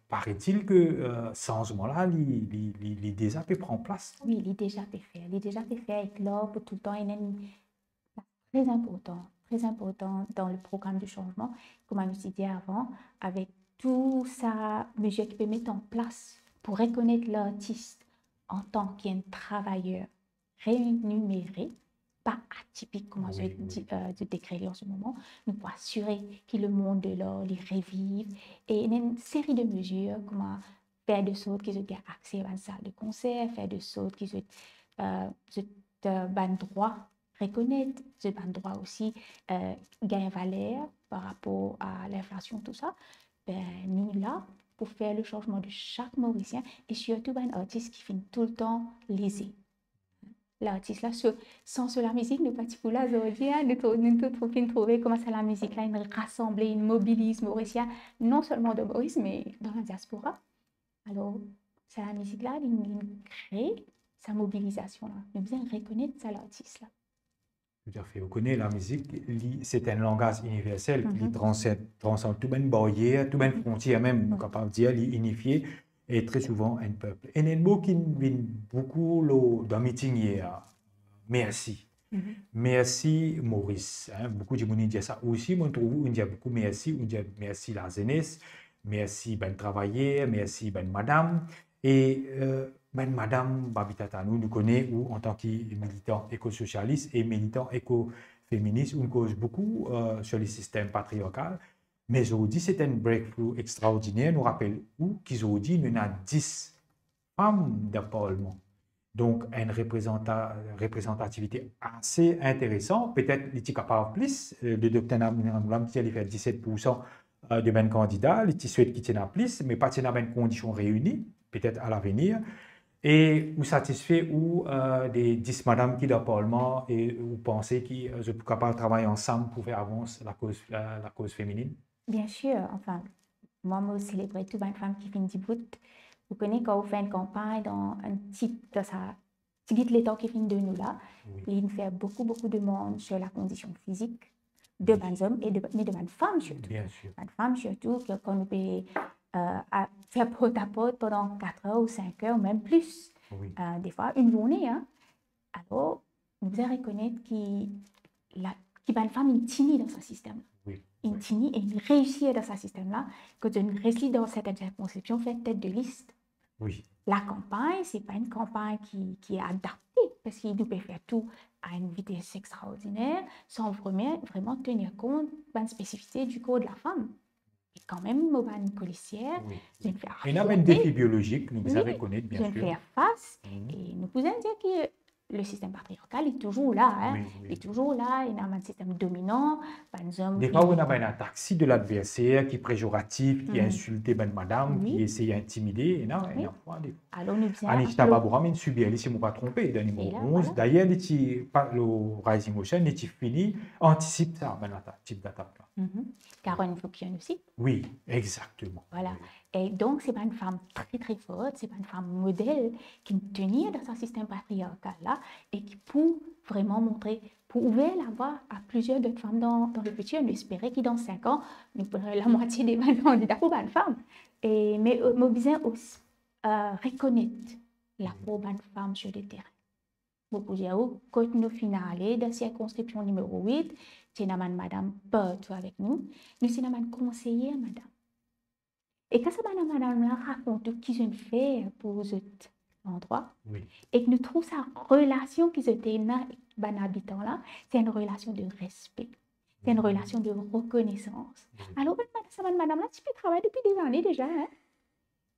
paraît-il que sans ce moment-là, l'idée peut prendre place. Oui, il est déjà fait. Il est déjà fait avec l'or pour tout le temps. Il est très important dans le programme de changement, comme on nous dit avant, avec tout ça, mesure qui peut mettre en place pour reconnaître l'artiste en tant qu'un travailleur rémunéré, pas atypique, comme je décris en ce moment, nous pour assurer que le monde de l'art les revive et il y a une série de mesures, comme faire de sorte qu'ils aient accès à une salle de concert, faire de sorte qu'ils aient ban droit reconnaître, ce ban droit aussi gagne valeur par rapport à l'inflation, tout ça. Ben, nous là pour faire le changement de chaque Mauricien et surtout un artiste qui finit tout le temps lésé. L'artiste là, sans la musique, nous pas là aujourd'hui, nous trouver comment ça la musique là, une rassemblée, une mobilise Mauricien, non seulement de Maurice, mais dans la diaspora. Alors, c'est la musique là, il crée sa mobilisation là. Nous besoin reconnaître ça l'artiste là. Tout à fait. Vous connaissez la musique, c'est un langage universel qui transcende tout même barrière, tout même frontière même, nous capable de dire, unifié, et très souvent un peuple. Et il y a un mot qui vient beaucoup dans le meeting hier. Merci. Merci Maurice. Beaucoup de gens disent ça aussi. Moi, je trouve qu'on dit beaucoup merci. On dit merci la jeunesse, merci ben travailleur, merci ben madame. Et ben madame Babita nous connaît ou en tant que militant éco-socialiste et militant éco-féministe, on cause beaucoup sur les systèmes patriarcal. Mais aujourd'hui, c'est un breakthrough extraordinaire. Nous rappelle où qu'aujourd'hui, nous avons 10 femmes de Parlement. Donc, une représentativité assez intéressante. Peut-être qu'il est capable plus. Le docteur Namoulam qui allait faire 17% de même candidats. Il souhaite qu'il tienne plus, mais pas dans les conditions réunies, peut-être à l'avenir. Et vous satisfait ou des 10 madames qui dans le Parlement et vous pensez qu'ils sont capables de travailler ensemble pour faire avancer la cause féminine? Bien sûr, enfin, moi, je célèbre toutes les femmes qui viennent d'Ibout. Vous connaissez quand vous faites une campagne dans un type de ça, c'est l'État qui vient de nous là. Oui. Il fait beaucoup de monde sur la condition physique de bonnes hommes et mais de bonnes femmes surtout. Bien sûr. Bonnes femmes surtout, que quand nous pouvons faire porte à porte pendant 4 heures ou 5 heures, ou même plus. Oui. Des fois, une journée. Hein. Alors, nous devons reconnaître qu'il y a une femme intimide dans ce système. Oui. Intini et il réussit dans ce système-là, que je reste dans cette circonscription fait tête de liste. Oui. La campagne, ce n'est pas une campagne qui est adaptée, parce qu'il peut faire tout à une vitesse extraordinaire, sans vraiment tenir compte de la spécificité du corps de la femme. Et quand même, une policière, je vais faire face. Il y a un défi biologique, nous devons reconnaître, bien sûr. Je vais faire face, et nous pouvons dire que le système patriarcal est toujours là. Hein? Il est toujours là. Il y a un système dominant. Des fois, on a un taxi de l'adversaire qui est péjoratif, qui insulte madame, qui essaie d'intimider. Alors, nous disons. Anita Babouram, si je ne me pas trompé, dans le numéro 11. D'ailleurs, le Rising Ocean est fini, anticipe ça, type d'attaque. Caroline Fouquion aussi. Oui, exactement. Voilà. Et donc, ce n'est pas une femme très forte, ce n'est pas une femme modèle qui tenait dans ce système patriarcal-là et qui peut vraiment montrer, pour ouvrir la voie à plusieurs d'autres femmes dans le futur. On espérait que dans 5 ans, nous pourrions la moitié des candidats pour une femme. Mais nous besoin aussi reconnaître la pour une femme sur le terrain. Vous pouvez dire, quand nous finalons dans la circonscription numéro 8, c'est madame partout avec nous. Nous sommes une conseillère, madame. Et quand ça madame raconte tout ce qu'ils ont fait pour cet endroit, et que nous trouvons sa relation qu'ils ont dans les habitants là, c'est une relation de respect, c'est une relation de reconnaissance. Alors, madame là, tu peux travailler depuis des années déjà. Hein?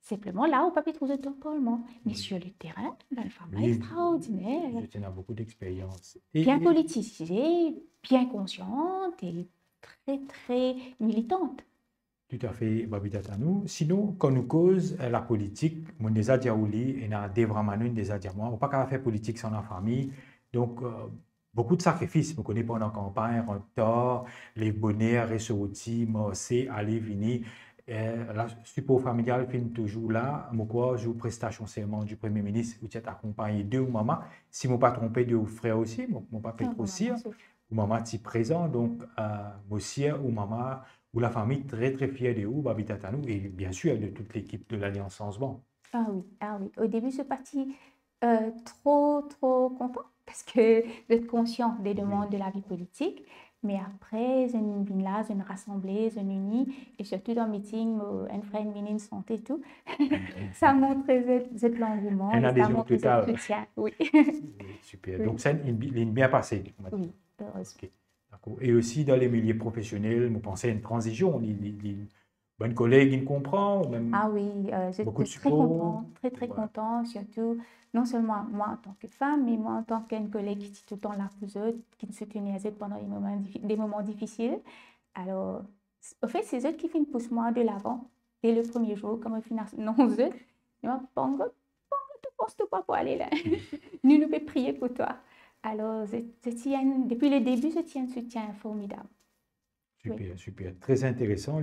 Simplement là, on ne peut pas trouver de Parlement. Mais sur le terrain, la femme est extraordinaire. Je tiens à beaucoup d'expérience. Bien politisée, bien consciente et très militante. Tout à fait, Babita Tanou. Sinon, quand nous cause la politique, mon déjà diaouli et na vraiment une déjà diamant, on pas qu'à faire politique sans la famille. Donc beaucoup de sacrifices, vous connaissez pendant la campagne, en tort, les bonnets, ressortis, morcer, aller venir. la support familial fin toujours là, moi, je prestation serment du Premier ministre, vous êtes accompagné de ou maman. Si je ne pas trompé, de frère aussi, mon papa Non, fait mon aussi, maman, c'est- ou maman est présent, donc, aussi, ou maman, ou la famille très, très fière de vous, Babi Tatanou, et bien sûr de toute l'équipe de l'Alliance Changement. Ah oui, ah oui. Au début, ce parti trop, trop content parce que d'être conscient des demandes Oui. de la vie politique. Mais après, une bin là, une rassemblée, une unie, et surtout dans le meeting, un frère, une santé et tout, ça montre l'engouement Une et ça adhésion montre le totale. soutien. Oui, Oui, super. oui, Donc, ça, il est bien passé, on va dire. oui, heureusement. Ok, d'accord. Et aussi dans les milieux professionnels, vous pensez à une transition. Bonne collègue, il comprend, ou même Ah oui, beaucoup j'étais de support. très, très Voilà. content, surtout, non seulement moi en tant que femme, mais moi en tant qu'une collègue qui était tout le temps là pour eux, qui me soutenait à eux pendant des moments difficiles. Alors, au fait, c'est eux qui poussent moi de l'avant dès le premier jour, comme non eux. Ils m'ont pas tu penses pas pour aller là. Nous pouvons prier pour toi. Alors, depuis le début, je tiens un soutien formidable. Oui, Super, super. Très intéressant.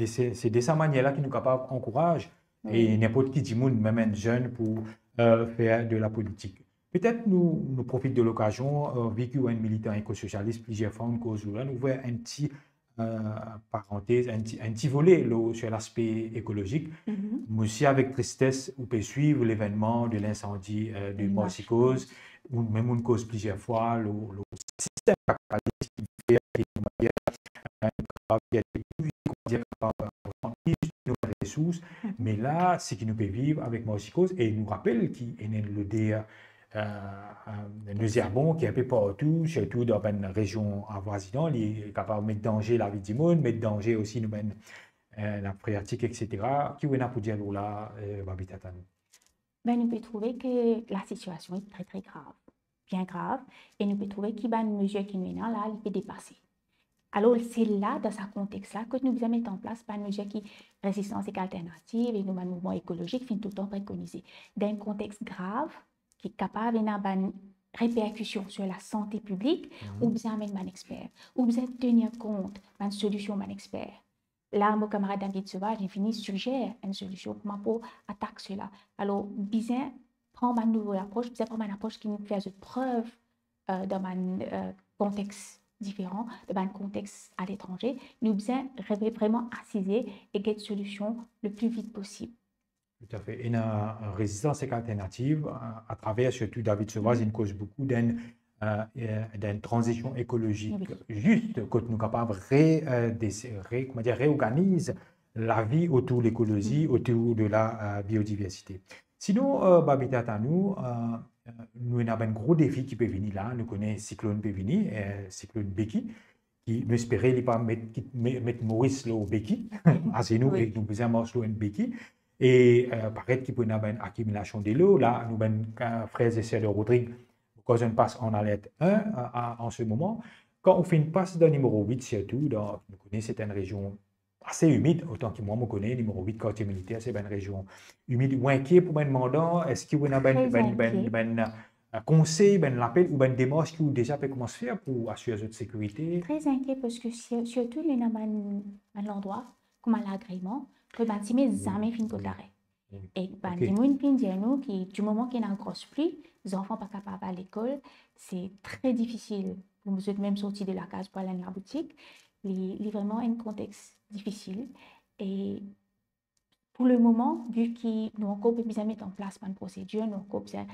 C'est de sa manière-là qu'il nous capable encourage et oui. n'importe qui dit monde, même un jeune, pour faire de la politique. Peut-être nous profitons de l'occasion, vu qu'il y a un militant éco-socialiste, plusieurs fois, une cause là, nous voyons un petit euh, parenthèse, un petit volet là, sur l'aspect écologique. Mhm. Moi aussi, avec tristesse, on peut suivre l'événement de l'incendie de Une Morsicose, marche. ou même une cause plusieurs fois, le système capitaliste qui fait il y a des produits qu'on dit nos ressources, mais Mhm. là, c'est qui nous peut vivre avec Morsicose et il nous rappelle qu'il est le DR Neusiabon qui est un peu partout, surtout dans une région avoisinante, il est capable de mettre en danger la vie du monde, mettre en danger aussi nous la phréatique, etc. Qui est là pour dire là, Habitat à nous. Ben, nous pouvons trouver que la situation est très, très grave, bien grave, et nous pouvons trouver qu'il y a une mesure qui nous est là, il peut dépasser. Alors, c'est là, dans ce contexte-là, que nous devons mettre en place une mesure qui résistance et alternative et nous, un mouvement écologique, fin tout le temps préconisé. Dans un contexte grave, qui est capable d'avoir une répercussion sur la santé publique, ou besoin mettre un expert, ou besoin tenir compte d'une solution d'un expert. Là, mon camarade David Sauvage, il suggère une solution pour attaquer cela. Alors, besoin prendre une nouvelle approche, besoin prendre une approche qui nous fait preuve dans un contexte différent, dans un contexte à l'étranger. Nous besoin vraiment assiser et get solution le plus vite possible. Tout à fait. Et la résistance alternative, à travers surtout David Sauvage, il cause beaucoup d'une transition écologique Oui. juste, quand nous sommes capables de réorganiser la vie autour de l'écologie, autour de la biodiversité. Sinon, Babitat à nous, nous avons un gros défi qui peut venir là. Nous connaissons cyclone peut venir, cyclone Becky, qui nous espérait ne pas mettre Maurice là, au Becky, à nous et Oui. nous faisons marcher un Becky. Et paraît qu'il peut y avoir une accumulation de l'eau. Là, nous avons frères et sœurs de Rodrigue, quand on passe en alerte 1 en ce moment. Quand on fait une passe dans le numéro 8, surtout, nous connaissons c'est une région assez humide, autant que moi, je connais, numéro 8, quartier militaire, c'est une région humide. Ou inquiet pour me demandant, est-ce qu'il y a Très inquiet. un conseil, un appel ou une démarche qui déjà peut commencer à faire pour assurer cette sécurité? Très inquiet parce que surtout, il y a un endroit comme à l'agrément que ben, si mes Oui, amis finissent pour oui, l'arrêt. oui. Et ben, OK. des gens qui disent nous qui, du moment qu'il y a une grosse pluie, les enfants ne sont pas capables à l'école, c'est très difficile pour vous êtes même sortis de la case pour aller dans la boutique. Il est vraiment un contexte difficile. Et pour le moment, vu que nous encore besoin de mettre en place une procédure, nous encore besoin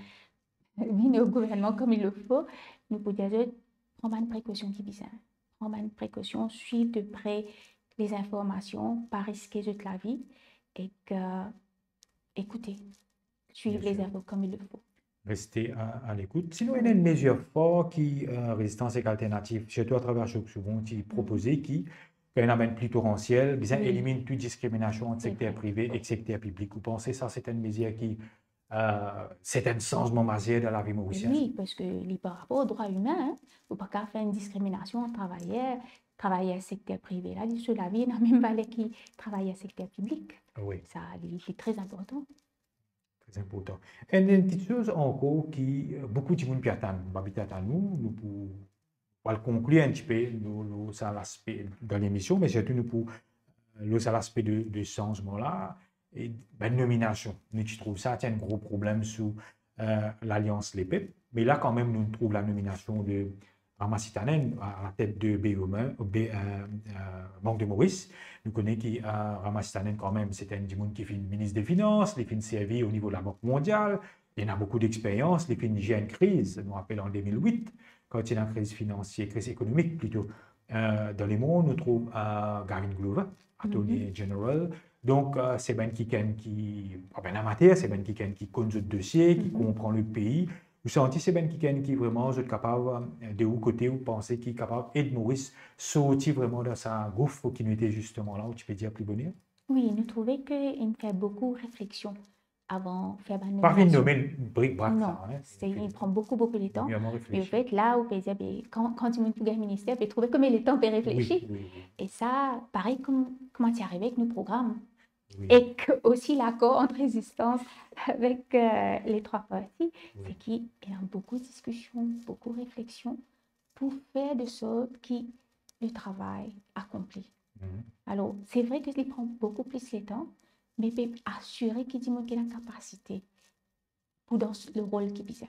venir au gouvernement comme il le faut, nous pouvons dire prendre une précaution qui besoin. Prendre une précaution, suivre de près les informations, pas risquer toute la vie et que, écoutez, Bien suivre les sûr. infos comme il le faut. Rester à l'écoute. Sinon, il y a Oui. une mesure forte qui, résistance et alternative, surtout à travers ce souvent qui est proposé, qui, quand il y en a une pluie torrentielle, bien, Oui, élimine toute discrimination entre c'est secteur vrai. privé et secteur public. Vous pensez que ça, c'est une mesure qui, c'est un changement majeur dans la vie Et mauricienne? oui, parce que par rapport aux droits humains, hein, faut pas qu'à faire une discrimination entre travailleurs secteur privé. Là, sur la vie, il y a même pas les qui travaillent au secteur public. Oui, Ça, c'est très important. très important. Et une petite chose encore qui, beaucoup de monde attendent, habitat à nous, nous pour conclure un petit peu ça l'aspect dans l'émission, mais surtout nous pour l'autre aspect de changement-là, et ben, nomination. Mais tu trouves ça, tiens, un gros problème sous l'Alliance Les Peuples. Mais là, quand même, nous trouvons la nomination de Ramasitanen à la tête de Banque de Maurice. Nous connaissons qui Ramasitanen, quand même, c'était un monde qui fait ministre des Finances, il fait servi au niveau de la Banque mondiale. Il y en a beaucoup d'expérience. Il fait une crise, je me rappelle en 2008, quand il y a une crise financière, crise économique plutôt. Dans les mondes, nous trouvons Gavin Glover, Attorney General. Donc, c'est Ben Kiken qui, pas un amateur, c'est Ben Kiken qui connaît le dossier, qui comprend le pays. Vous sentez, c'est Ben Kiken qui vraiment est capable de où côté, vous pensez qu'il est capable, et de Maurice, sortir vraiment de sa gouffre qui n'était justement là, où tu peux dire plus bonheur? Oui, nous trouvons qu'il fait beaucoup de réflexion avant de faire la Pas vite nomination. nommer le bric-brac, Non, ça. Hein, il prend beaucoup de temps. Vraiment Mais au réfléchir. fait, là, on peut dire, quand tu montes pour le ministère, tu trouver comme il est temps de réfléchir. Oui. Et ça, pareil, comment tu arrives avec nos programmes. Oui. Et que aussi l'accord entre résistance avec les trois parties, c'est qu'il y a beaucoup de discussions, beaucoup de réflexions pour faire de sorte que le travail accompli. Alors, c'est vrai que ça prend beaucoup plus de temps, mais peut assurer qu'il dit qu'il a la capacité pour dans le rôle qu'il vise.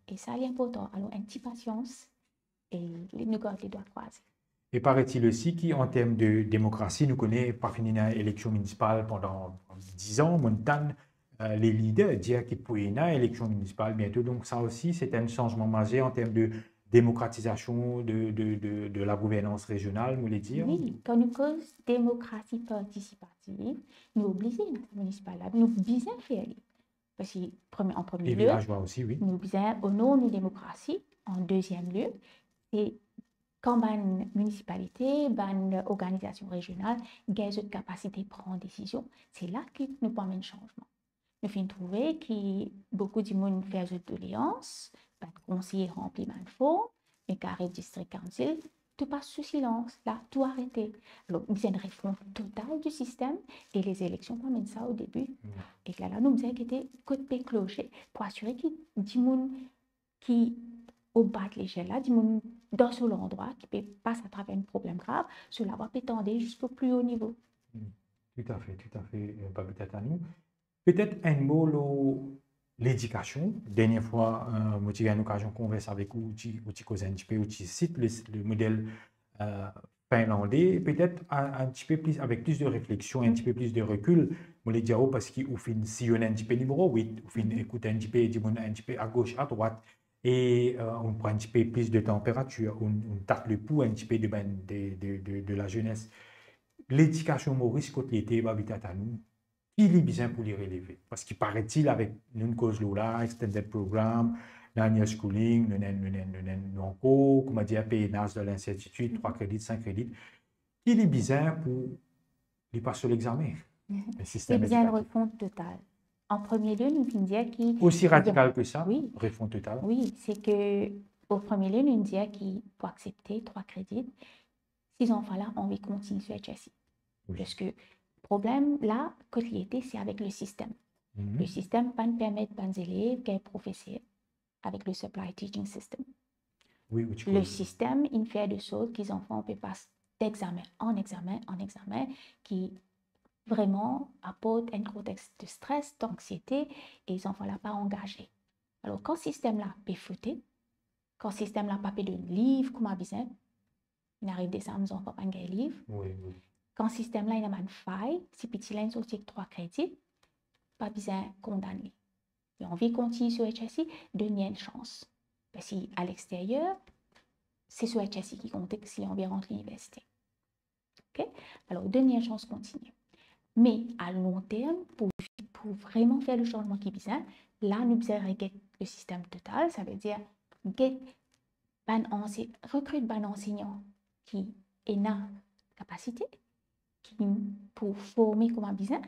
Et ça, c'est important. Alors, un petit patience et nous gardons les doigts croisés. Et paraît-il aussi qu'en termes de démocratie, nous connaissons pas fini l'élection municipale pendant 10 ans, Montane, les leaders disent qu'il pourrait y avoir une élection municipale bientôt. Donc ça aussi, c'est un changement majeur en termes de démocratisation de la gouvernance régionale, vous voulez dire? Oui, quand nous cause démocratie participative, nous obligons la municipale, nous bien faire. Parce qu'en premier Les lieu, villageois aussi, oui. nous bien au nom de la démocratie. En deuxième lieu, c'est quand une municipalité, une organisation régionale a cette capacité de prendre des décisions, c'est là que nous pouvons un changement. Nous finissons trouver que beaucoup de monde fait des doléances, pas de conseillers remplis de fonds, mais carré district council, tout passe sous silence, là, tout arrêté. Alors, il y a une réforme totale du système et les élections prennent ça au début. Et là, nous avons été côté clocher pour assurer qu'il y a du monde qui, au bas de l'échelle, là, du monde dans ce endroit qui peut passer à travers un problème grave, cela va pétendre jusqu'au plus haut niveau. Tout à fait, Babita Tanou. Peut-être un mot l'éducation. Dernière fois, j'ai eu l'occasion de converser avec vous, je cite le modèle finlandais, peut-être un petit peu plus, avec plus de réflexion, un petit peu plus de recul, je le dire parce qu'il fait sillonner un petit peu numéro 8, il fait écouter un petit peu à gauche, à droite, et on prend un petit peu plus de température, on tape le pouls un petit peu de la jeunesse. L'éducation Maurice, côté l'été, Babita Tanou, il est bien pour les relever. Parce qu'il paraît-il, avec une cause là, extended program, l'année schooling, nous encore, comment dire, PNAS de l'incertitude, 3 crédits, 5 crédits, il est bien pour les passer l'examen. C'est bien une refonte totale. En premier lieu, nous finissons dire qu'il... Aussi radical que ça, oui, refonte totale. Oui, c'est que au premier lieu, nous disons qu'il faut accepter 3 crédits. Ces enfants-là ont envie de continuer sur HSI. Parce que le problème, là, quand il était, c'est avec le système. Le système ne peut pas permettre aux élèves qu'un professeur avec le supply teaching system. Le système, il fait de sorte que les enfants peuvent passer d'examen en examen, qui vraiment apporte un contexte de stress, d'anxiété, et les enfants là pas engagés. Alors, quand le système-là peut fauter, quand le système-là pas peut de livre, comme besoin, il arrive des enfants pas de livre. Quand le système-là il a une faille, si petit l'un sur 3 crédits, pas besoin de condamner. Et on veut continuer sur HSI, donner une chance. Parce qu'à l'extérieur, c'est sur HSI qui compte si on vient rentrer à l'université. Okay? Alors, donner une chance continue. Mais à long terme, pour vraiment faire le changement qui est besoin, là, nous devons le système total. Ça veut dire recruter un enseignant qui est la capacité pour former comme un besoin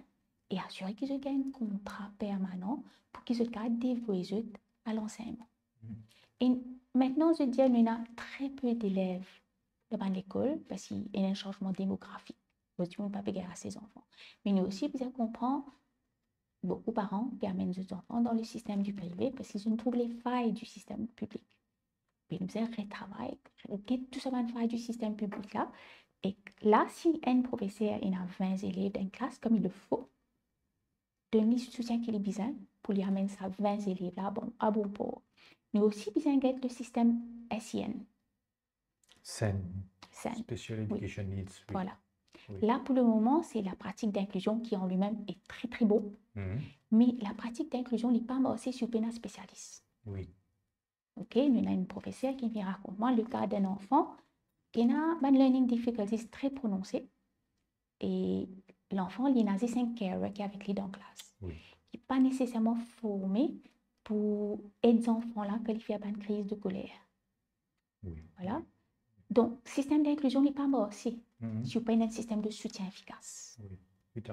et assurer qu'ils aient un contrat permanent pour qu'ils aient dévouer à l'enseignement. Et maintenant, je dis, nous avons très peu d'élèves dans l'école parce qu'il y a un changement démographique. Nous ne pouvons pas payer à ses enfants. Mais nous aussi, vous comprendre, beaucoup de parents qui amènent leurs enfants dans le système du privé parce qu'ils trouvent les failles du système public. Puis nous avons retravaillé, tout ça, une faille du système public là, Et là, si un professeur il a 20 élèves dans une classe, comme il le faut, donner le soutien qu'il a besoin pour lui amener ça 20 élèves là, à bon port. Nous aussi besoin de le système SEN. SEN, SEN. Special Oui. Education Needs. Oui. Voilà. Oui. Là, pour le moment, c'est la pratique d'inclusion qui en lui-même est très, très beau. Mais la pratique d'inclusion n'est pas basée sur un spécialiste. Oui. OK, nous avons une professeure qui vient raconter moi le cas d'un enfant qui a une learning difficulties très prononcée. Et l'enfant, il a 5 carers qui est avec lui dans la classe. Oui. Qui n'est pas nécessairement formé pour aider les enfants-là quand ils font une crise de colère. Oui. Voilà. Donc, le système d'inclusion n'est pas basé sur un système de soutien efficace. Oui.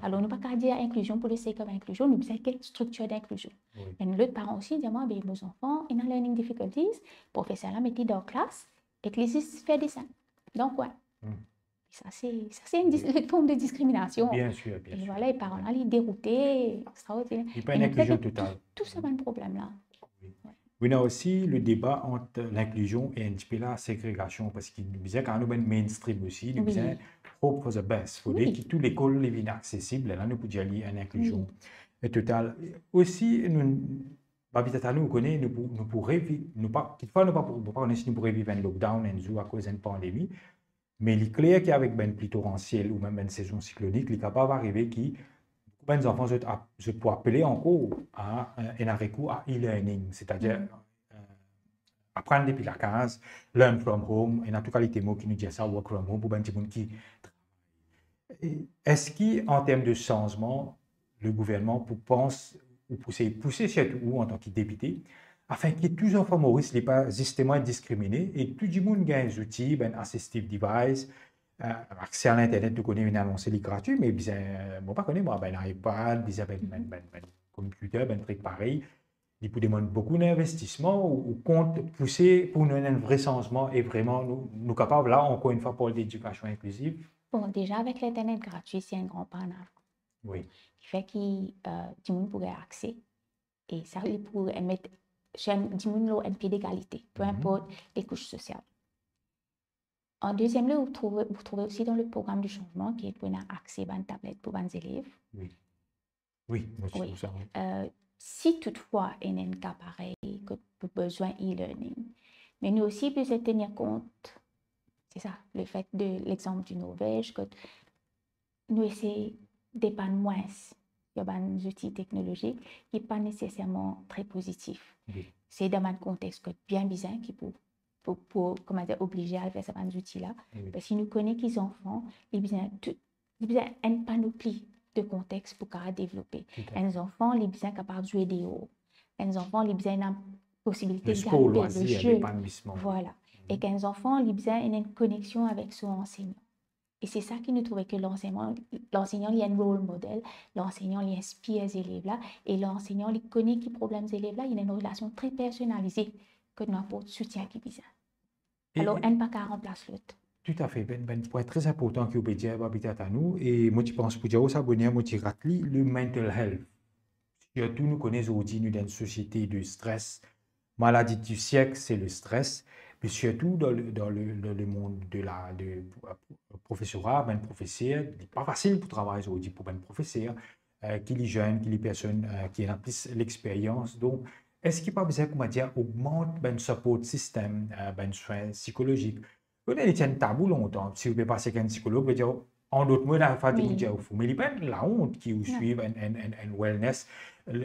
Alors, nous ne pouvons pas dire inclusion pour le sake of inclusion, nous avons une structure d'inclusion. Oui. Et l'autre parent aussi dit, moi, nos enfants, ils ont learning difficulties, le professeur l'a mis dans la classe, et que les fait des scènes. Donc, ouais. Ça, c'est une forme de discrimination. Bien sûr, bien et sûr. Voilà, les parents-là, ils déroutés, extraordinaire. Il n'y a pas une inclusion totale. Tout ça va un problème-là. Oui. Oui, on a aussi le débat entre l'inclusion et un petit peu la ségrégation, parce qu'il nous disait quand nous avons mainstream aussi, nous disons hope for the best. Il faudrait que toutes les écoles soient accessibles, là, nous pouvons aller à l'inclusion totale. Aussi, nous, peut-être nous connaissons, nous pourrions vivre, quelquefois nous ne pouvons pas vivre un lockdown à cause d'une pandémie, mais il est clair qu'avec une pluie torrentielle ou même une saison cyclonique, il est capable d'arriver qui les enfants je peux appeler encore à un recours à e-learning, c'est-à-dire apprendre depuis la case, learn from home, et en tout cas les mots qui nous disent ça, work from home, pour ben qui est-ce qu'en termes de changement, le gouvernement pense ou pousser surtout en tant que député, afin que tous les enfants maurice ne soient pas justement discriminés et tout le monde gagne des outils, ben assistive device, accès à l'internet, tu connais une annonce gratuit, mais bien, moi pas connais moi, ben iPad, ben computer, ben truc pareil. Il peut demander beaucoup d'investissement ou compte pousser pour nous un vrai changement et vraiment nous capables là encore une fois pour l'éducation inclusive. Bon, déjà avec l'internet gratuit, c'est un grand pas en avant. Oui. Qui fait que tout le monde pourrait accès et ça il pourrait mettre du monde un pied d'égalité, peu importe les couches sociales. En deuxième lieu, vous trouvez aussi dans le programme du changement qui est pour un accès à une tablette pour les élèves. Oui. Oui, monsieur, oui. Ça. Si toutefois il y a un cas pareil, que vous avez besoin e-learning, mais nous aussi besoin tenir compte, c'est ça, le fait de l'exemple du Norvège, que nous essayons dépendre moins de des outils technologiques qui ne sont pas nécessairement très positifs. Oui. C'est dans un contexte bien bizarre qui pour comment dire, obliger à faire ces outils-là. Oui. Parce que nous connaissons qu'ils enfants, ils ont une panoplie de contextes pour développer. Les enfants, ils sont capables de jouer des hauts. Les enfants, ils ont une possibilité de gagner le jeu. Voilà. Et qu'un enfant, ils ont une connexion avec son enseignant. Et c'est ça qui nous trouvait que l'enseignant, il y a un role model, l'enseignant, il inspire les élèves-là, et l'enseignant, il connaît qui problèmes les élèves-là, il a une relation très personnalisée que nous apporte soutien qui besoin. Alors, un pas qu'à remplacer l'autre. Tout à fait. Ben point très important qui est à nous, et moi, je pense pour dire s'abonner, moi, je rappelle le mental health. Surtout, nous connaissons aujourd'hui, nous, dans une société de stress. Maladie du siècle, c'est le stress. Mais surtout dans le monde de professorat, ben professeur, il n'est pas facile pour travailler aujourd'hui pour ben professeur, qui est jeune, qui est personne qui a plus l'expérience. Donc, est-ce qu'il n'y a pas besoin, comment dire, augmente ben support système, ben soins psychologiques? On a été un tabou longtemps. Si vous pouvez passer avec un psychologue, vous dire, en d'autres mots, il a fallu vous dire, mais il n'y a pas la honte qui vous suit, un wellness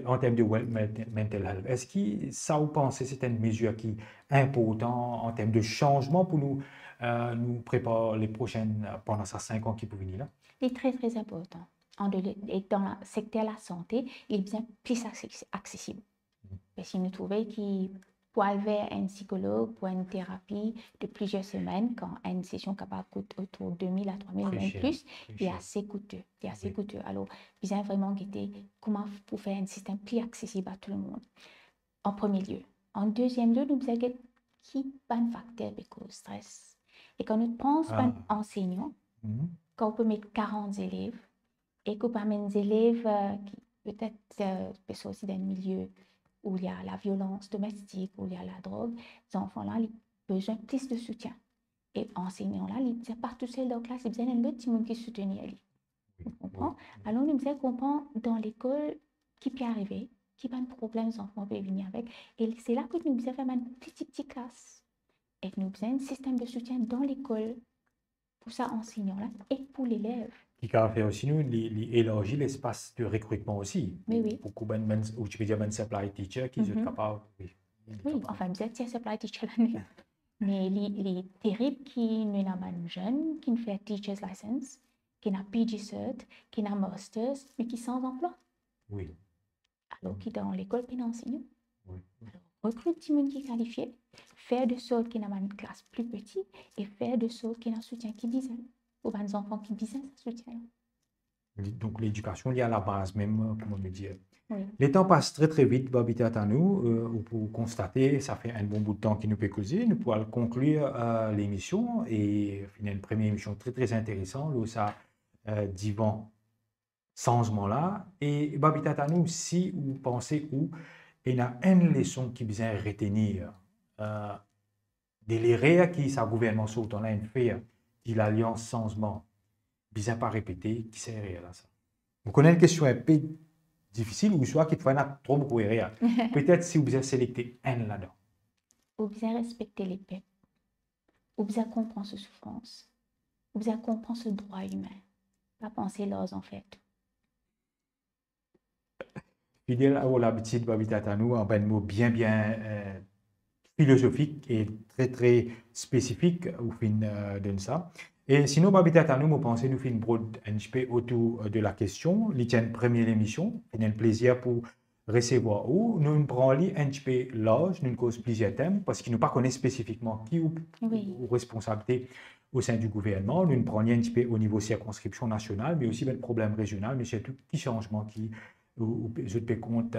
en termes de mental health. Est-ce que ça, vous pensez, c'est une mesure qui est importante en termes de changement pour nous préparer les prochaines, pendant ces 5 ans qui peuvent venir là? C'est très, très important. Et dans le secteur de la santé, il est bien plus accessible. Parce que nous trouvons qu'il pour aller vers un psychologue pour une thérapie de plusieurs semaines, quand une session capable coûte autour de 2000 à 3000 ou même plus, il est assez coûteux. Alors, bien vraiment guetter comment pour faire un système plus accessible à tout le monde, en premier lieu. En deuxième lieu, nous avons qui est un facteur de stress. Et quand nous pensons à un enseignant, quand on peut mettre 40 élèves, et qu'on peut mettre des élèves qui peut-être sont aussi dans un milieu où il y a la violence domestique, où il y a la drogue, ces enfants-là, ils ont besoin de plus de soutien. Et enseignant là, il ne pas tout seul dans la classe, il y a un autre monde qui soutenir lui. Vous comprenez? Alors, nous devons comprendre dans l'école qui peut arriver, qui a un problème, les enfants peuvent venir avec. Et c'est là que nous devons faire une petite classe. Et nous avons un système de soutien dans l'école pour ça, enseignant-là, et pour l'élève. Qui a fait aussi, nous, élargir l'espace de recrutement aussi. Mais oui. Beaucoup de, ou tu peux dire, de supply teacher qui sont capables. Oui, enfin, vous êtes supply teacher l'année. Mais les terribles qui nous avons jeunes, qui fait teacher's license, qui n'a PG cert, qui n'a master's, mais qui sont sans emploi. Oui. Alors, qui dans l'école, puis enseignant. Oui. Alors, recrute des gens qui sont qualifiés, faire de sorte qu'il y a une classe plus petite et faire de sorte qu'il y a un soutien qui besoin. Pour les enfants qui besoin de soutien. Donc, l'éducation liée à la base, même, comment me dire. Oui. Les temps passent très très vite, Babita nous, pour constater, ça fait un bon bout de temps qu'il nous peut causer. Nous pourrons conclure l'émission et finir une première émission très très intéressante, où ça divan changement-là. Et Babita nous, si vous pensez où il y a une leçon qui besoin retenir, des l'erreur qui sa gouvernement saute en une fait, de l'alliance changement, besoin pas répéter, qui sert à ça. Vous connaissez une question un peu difficile ou soit qu'il faut trop beaucoup erreur. Peut-être si vous avez sélecté un là-dedans. Vous avez respecter les peuples. Vous avez comprendre ce souffrance. Vous avez comprendre ce droit humain. Pas penser leurs en fait. Fidèle à l'habitude, Babita nous, en un mot bien philosophique et très très spécifique au fin de ça. Et sinon, Babita nous, pensez nous faire une brode un petit peu autour de la question. L'itienne une première émission, c'est un plaisir pour recevoir où nous prenons un petit peu large, nous cause plusieurs thèmes parce qu'ils ne connaissent pas spécifiquement qui ou responsabilité au sein du gouvernement. Nous prenons un petit peu au niveau circonscription nationale, mais aussi le problème régional, mais surtout qui changement qui je peux compte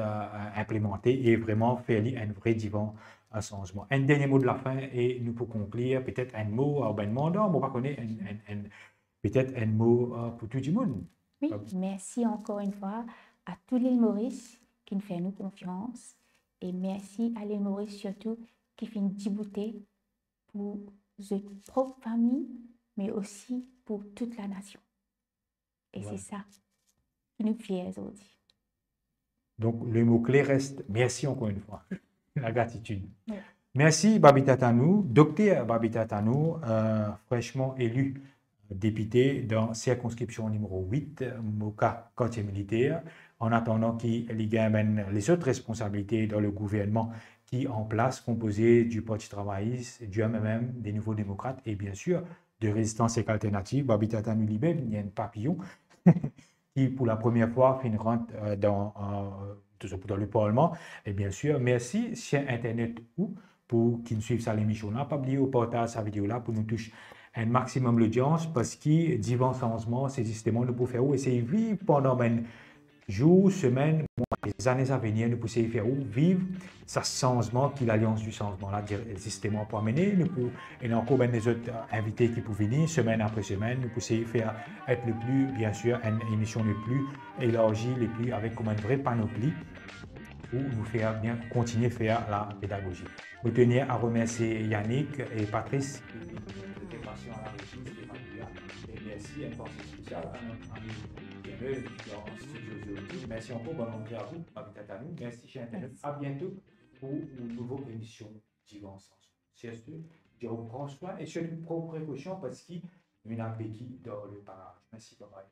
implémenter et vraiment faire un vrai divan à changement. Un dernier mot de la fin et nous pour conclure, peut-être un mot à Ben Mandat, on va connaître peut-être un mot pour tout le monde. Oui, merci encore une fois à tous les Maurice qui nous font nous confiance et merci à les Maurice surtout qui font débouter pour notre propre famille, mais aussi pour toute la nation. Et c'est ça qui nous fait aujourd'hui. Donc, le mot-clé reste merci encore une fois. La gratitude. Oui. Merci Babita Tanou, docteur Babita Tanou, fraîchement élu député dans circonscription numéro 8, Moka, quartier militaire, en attendant qu'il gagne les autres responsabilités dans le gouvernement qui est en place, composé du Parti travailliste, du MMM, des Nouveaux démocrates et bien sûr de Résistance et Alternative. Babita Tanou Libé, il y a un papillon qui pour la première fois fait une rentre dans le Parlement. Et bien sûr, merci sur Internet ou pour qui nous suivent ça l'émission là. Pas oublier au partage sa vidéo là pour nous toucher un maximum l'audience parce que divers changements, c'est justement nous pouvons faire essayer de vivre pendant un jours, semaines, mois, les années à venir, nous pouvons faire vivre ce changement qui l'alliance du changement là, justement pour amener. Nous pouvons, et encore ben les autres invités qui peuvent venir semaine après semaine, nous pouvons faire être le plus, bien sûr, une émission le plus élargie, le plus avec comme une vraie panoplie pour nous faire bien continuer à faire la pédagogie. Je tenir à remercier Yannick et Patrice qui étaient patients à la régie, et merci à une pensée spéciale à notre ami Emmanuel dans Studio Zéro. Merci encore, bonne rentrée à vous, Babita nous. Merci chez Internet. À bientôt pour une nouvelle émission d'Yvan Sens. C'est sûr, je reprends soin et surtout prends précaution parce qu'il y a un béquille dans le parage. Merci, bye bye.